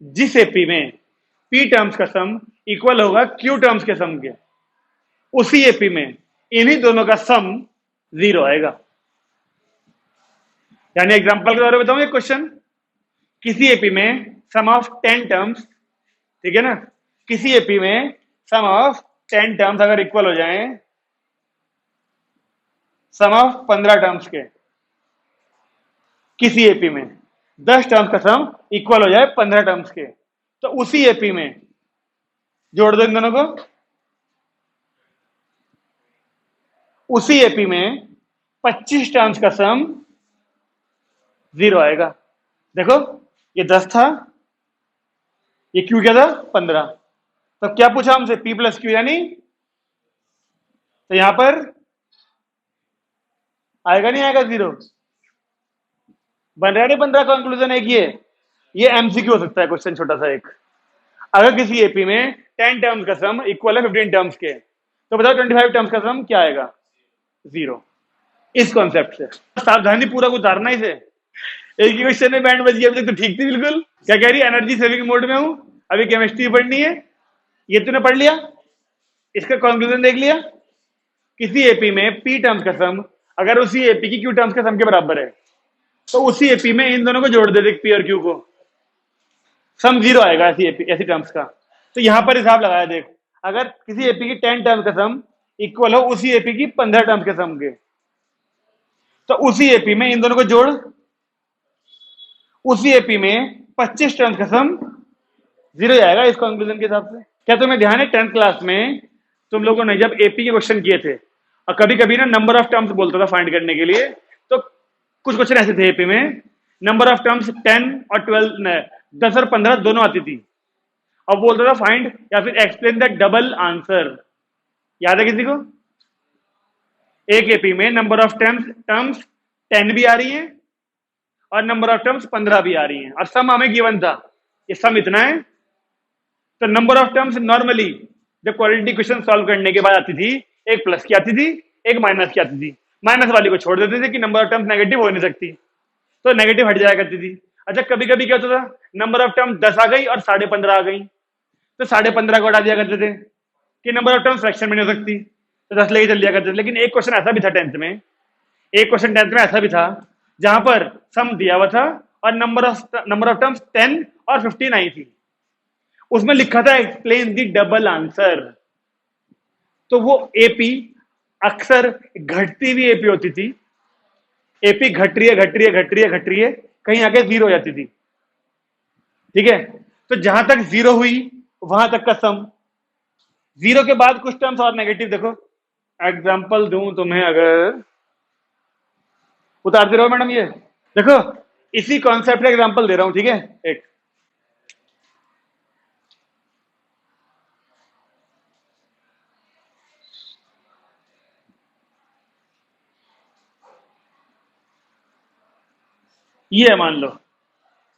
जिस एपी में p टर्म्स का सम इक्वल होगा q टर्म्स के सम के, उसी एपी में इन्हीं दोनों का सम 0 आएगा। यानी एग्जांपल के द्वारा बताऊं एक क्वेश्चन, किसी एपी में सम ऑफ 10 टर्म्स, ठीक है ना, किसी एपी में सम ऑफ 10 टर्म्स अगर इक्वल हो जाएं सम ऑफ 15 टर्म्स के, किसी एपी में 10 टर्म्स का सम इक्वल हो जाए 15 टर्म्स के, तो उसी एपी में जोड़ दो इन दोनों को, उसी एपी में 25 टर्म्स का सम 0 आएगा। देखो ये 10 था, ये क्यू क्या था? 15। तो क्या पूछा हमसे? p प्लस क्यू, यानी तो यहां पर आएगा नहीं आएगा 0? बन रहा नहीं बन रहा? कंक्लूजन है कि ये एमसीक्यू हो सकता है क्वेश्चन छोटा सा एक। अगर किसी एपी में 10 टर्म्स का सम इक्वल है 15 टर्म्स के, तो बताओ 25 टर्म्स का सम क्या आएगा? 0। इस कॉन्सेप्ट से सावधानी पूरा उतारना इसे। एक ही क्वेश्चन में बैंड बज गया, अभी तक तो ठीक थी बिल्कुल। क्या कह रही है? एनर्जी सेविंग मोड में हूं, अभी केमिस्ट्री पढ़नी है। ये तूने पढ़ लिया, इसका कंक्लूजन देख लिया। किसी एपी में पी टर्म्स का सम अगर उसी एपी की क्यू टर्म्स के सम के बराबर है, तो उसी एपी में इन दोनों को जोड़ दे, देख पी और क्यू को, सम जीरो आएगा ऐसी एपी ऐसी टर्म्स का। तो यहां पर हिसाब लगाया, देख अगर किसी एपी की 10 टर्म्स का सम इक्वल हो उसी एपी की 15 टर्म्स के सम के, तो उसी एपी में इन दोनों को जोड़, उसी एपी में 25 टर्म्स का सम जीरो आएगा इस कंक्लूजन के हिसाब से। क्या तुम्हें ध्यान है 10th क्लास में तुम लोगों ने जब एपी के क्वेश्चन किए थे, और कभी कभी ना नंबर ऑफ टर्म्स बोलता था फाइंड करने के लिए, तो कुछ क्वेश्चन ऐसे थे एपी में, नंबर ऑफ टर्म्स 10 और 12, 10 और 15 दोनों आती थी, और बोलता था फाइंड या फिर एक्सप्लेन द डबल आंसर। याद है किसी को? एक एपी में नंबर ऑफ टर्म्स 10 भी आ रही है और नंबर ऑफ टर्म्स 15 भी आ रही हैं, और सम हमें गिवन था, ये सम इतना है। तो नंबर ऑफ टर्म्स नॉर्मली जब क्वालिटी क्वेश्चन सॉल्व करने के बाद आती थी, एक प्लस की आती थी, एक माइनस की आती थी। माइनस वाली को छोड़ देते थे कि नंबर ऑफ टर्म्स नेगेटिव हो नहीं सकती, तो नेगेटिव हट जाया करती थी। अच्छा, कभी कभी क्या होता था, नंबर ऑफ टर्म्स 10 आ गई और 15.5 आ गई, तो 15.5 को हटा दिया करते थे कि नंबर ऑफ टर्म्स फ्रैक्शन में नहीं हो सकती, तो 10 लेके चल दिया करते थे। लेकिन एक क्वेश्चन ऐसा भी था 10th में, एक क्वेश्चन 10th में ऐसा भी था जहां पर सम दिया हुआ था और नंबर ऑफ टर्म्स 10 और 15 आई थी, उसमें लिखा था एक्सप्लेन द डबल आंसर। तो वो एपी अक्सर घटती हुई एपी होती थी, एपी घट रही है घट रही है घट रही है घट रही है, कहीं आके जीरो हो जाती थी। ठीक है, तो जहां तक जीरो हुई वहां तक का सम, जीरो के बाद कुछ टर्म्स और नेगेटिव। देखो एग्जांपल दूं तुम्हें, अगर उतारते रहो मैडम, ये देखो इसी कॉन्सेप्ट का एग्जांपल दे रहा हूं, ठीक है। एक ये है, मान लो,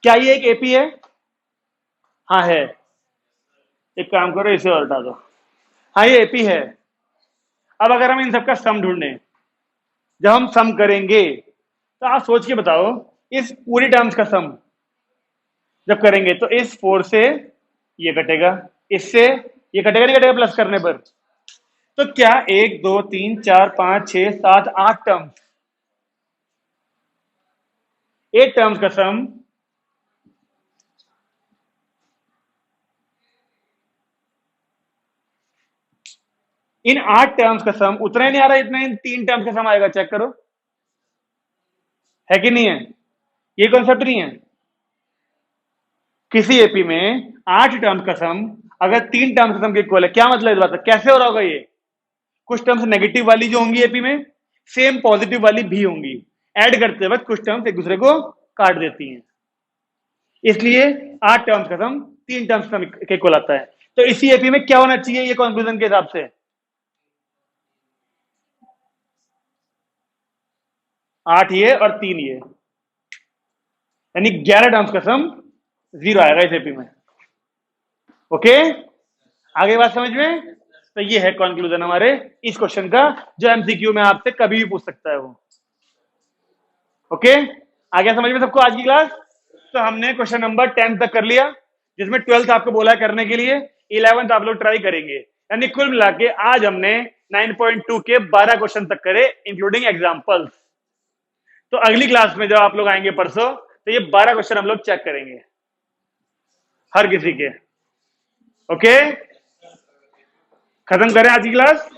क्या ये एक एपी है? हाँ है। एक काम करो, इसे और हटा दो। हाँ ये एपी है। अब अगर हम इन सबका सम ढूंढें, जब हम सम करेंगे तो आप सोच के बताओ, इस पूरी टर्म्स का सम जब करेंगे तो इस 4 से ये कटेगा, इससे ये कटेगा नहीं कटेगा प्लस करने पर? तो क्या 1 2 3 4 5 6 7 8 टर्म्स, 8 टर्म्स का सम इन 8 टर्म्स का सम उतना ही नहीं आ रहा, इतना इन 3 टर्म्स का सम आएगा। चेक करो, है कि नहीं है? ये कॉन्सेप्ट नहीं है? किसी एपी में 8 टर्म्स का सम अगर 3 टर्म्स का सम के इक्वल है, क्या मतलब इस बात का? कैसे हो रहा होगा ये? कुछ टर्म्स नेगेटिव वाली जो होंगी एपी में, सेम पॉजिटिव वाली भी होंगी, ऐड करते वक्त कुछ टर्म्स एक दूसरे को काट देती हैं, इसलिए 8 टर्म्स का सम 3 टर्म्स का के इक्वल आता है। तो इसी एपी में क्या होना चाहिए ये कंक्लूजन के हिसाब से? 8 ये और 3 ये, यानी 11 टर्म्स का सम जीरो आएगा इस एपी में। ओके, आगे बात समझ में? तो ये है कंक्लूजन हमारे इस क्वेश्चन का, जो एमसीक्यू में आपसे कभी भी पूछ सकता है वो। ओके, आ गया समझ में सबको आज की क्लास? तो हमने क्वेश्चन नंबर 10 तक कर लिया, जिसमें 12th आपको बोला करने के लिए, 11th आप लोग ट्राई करेंगे। यानी कुल मिला के आज हमने 9.2 के 12 क्वेश्चन तक करे, इंक्लूडिंग एग्जाम्पल्स। तो अगली क्लास में जब आप लोग आएंगे परसों, तो ये 12 क्वेश्चन हम लोग चेक करेंगे हर किसी के। ओके, खत्म करें आज की क्लास।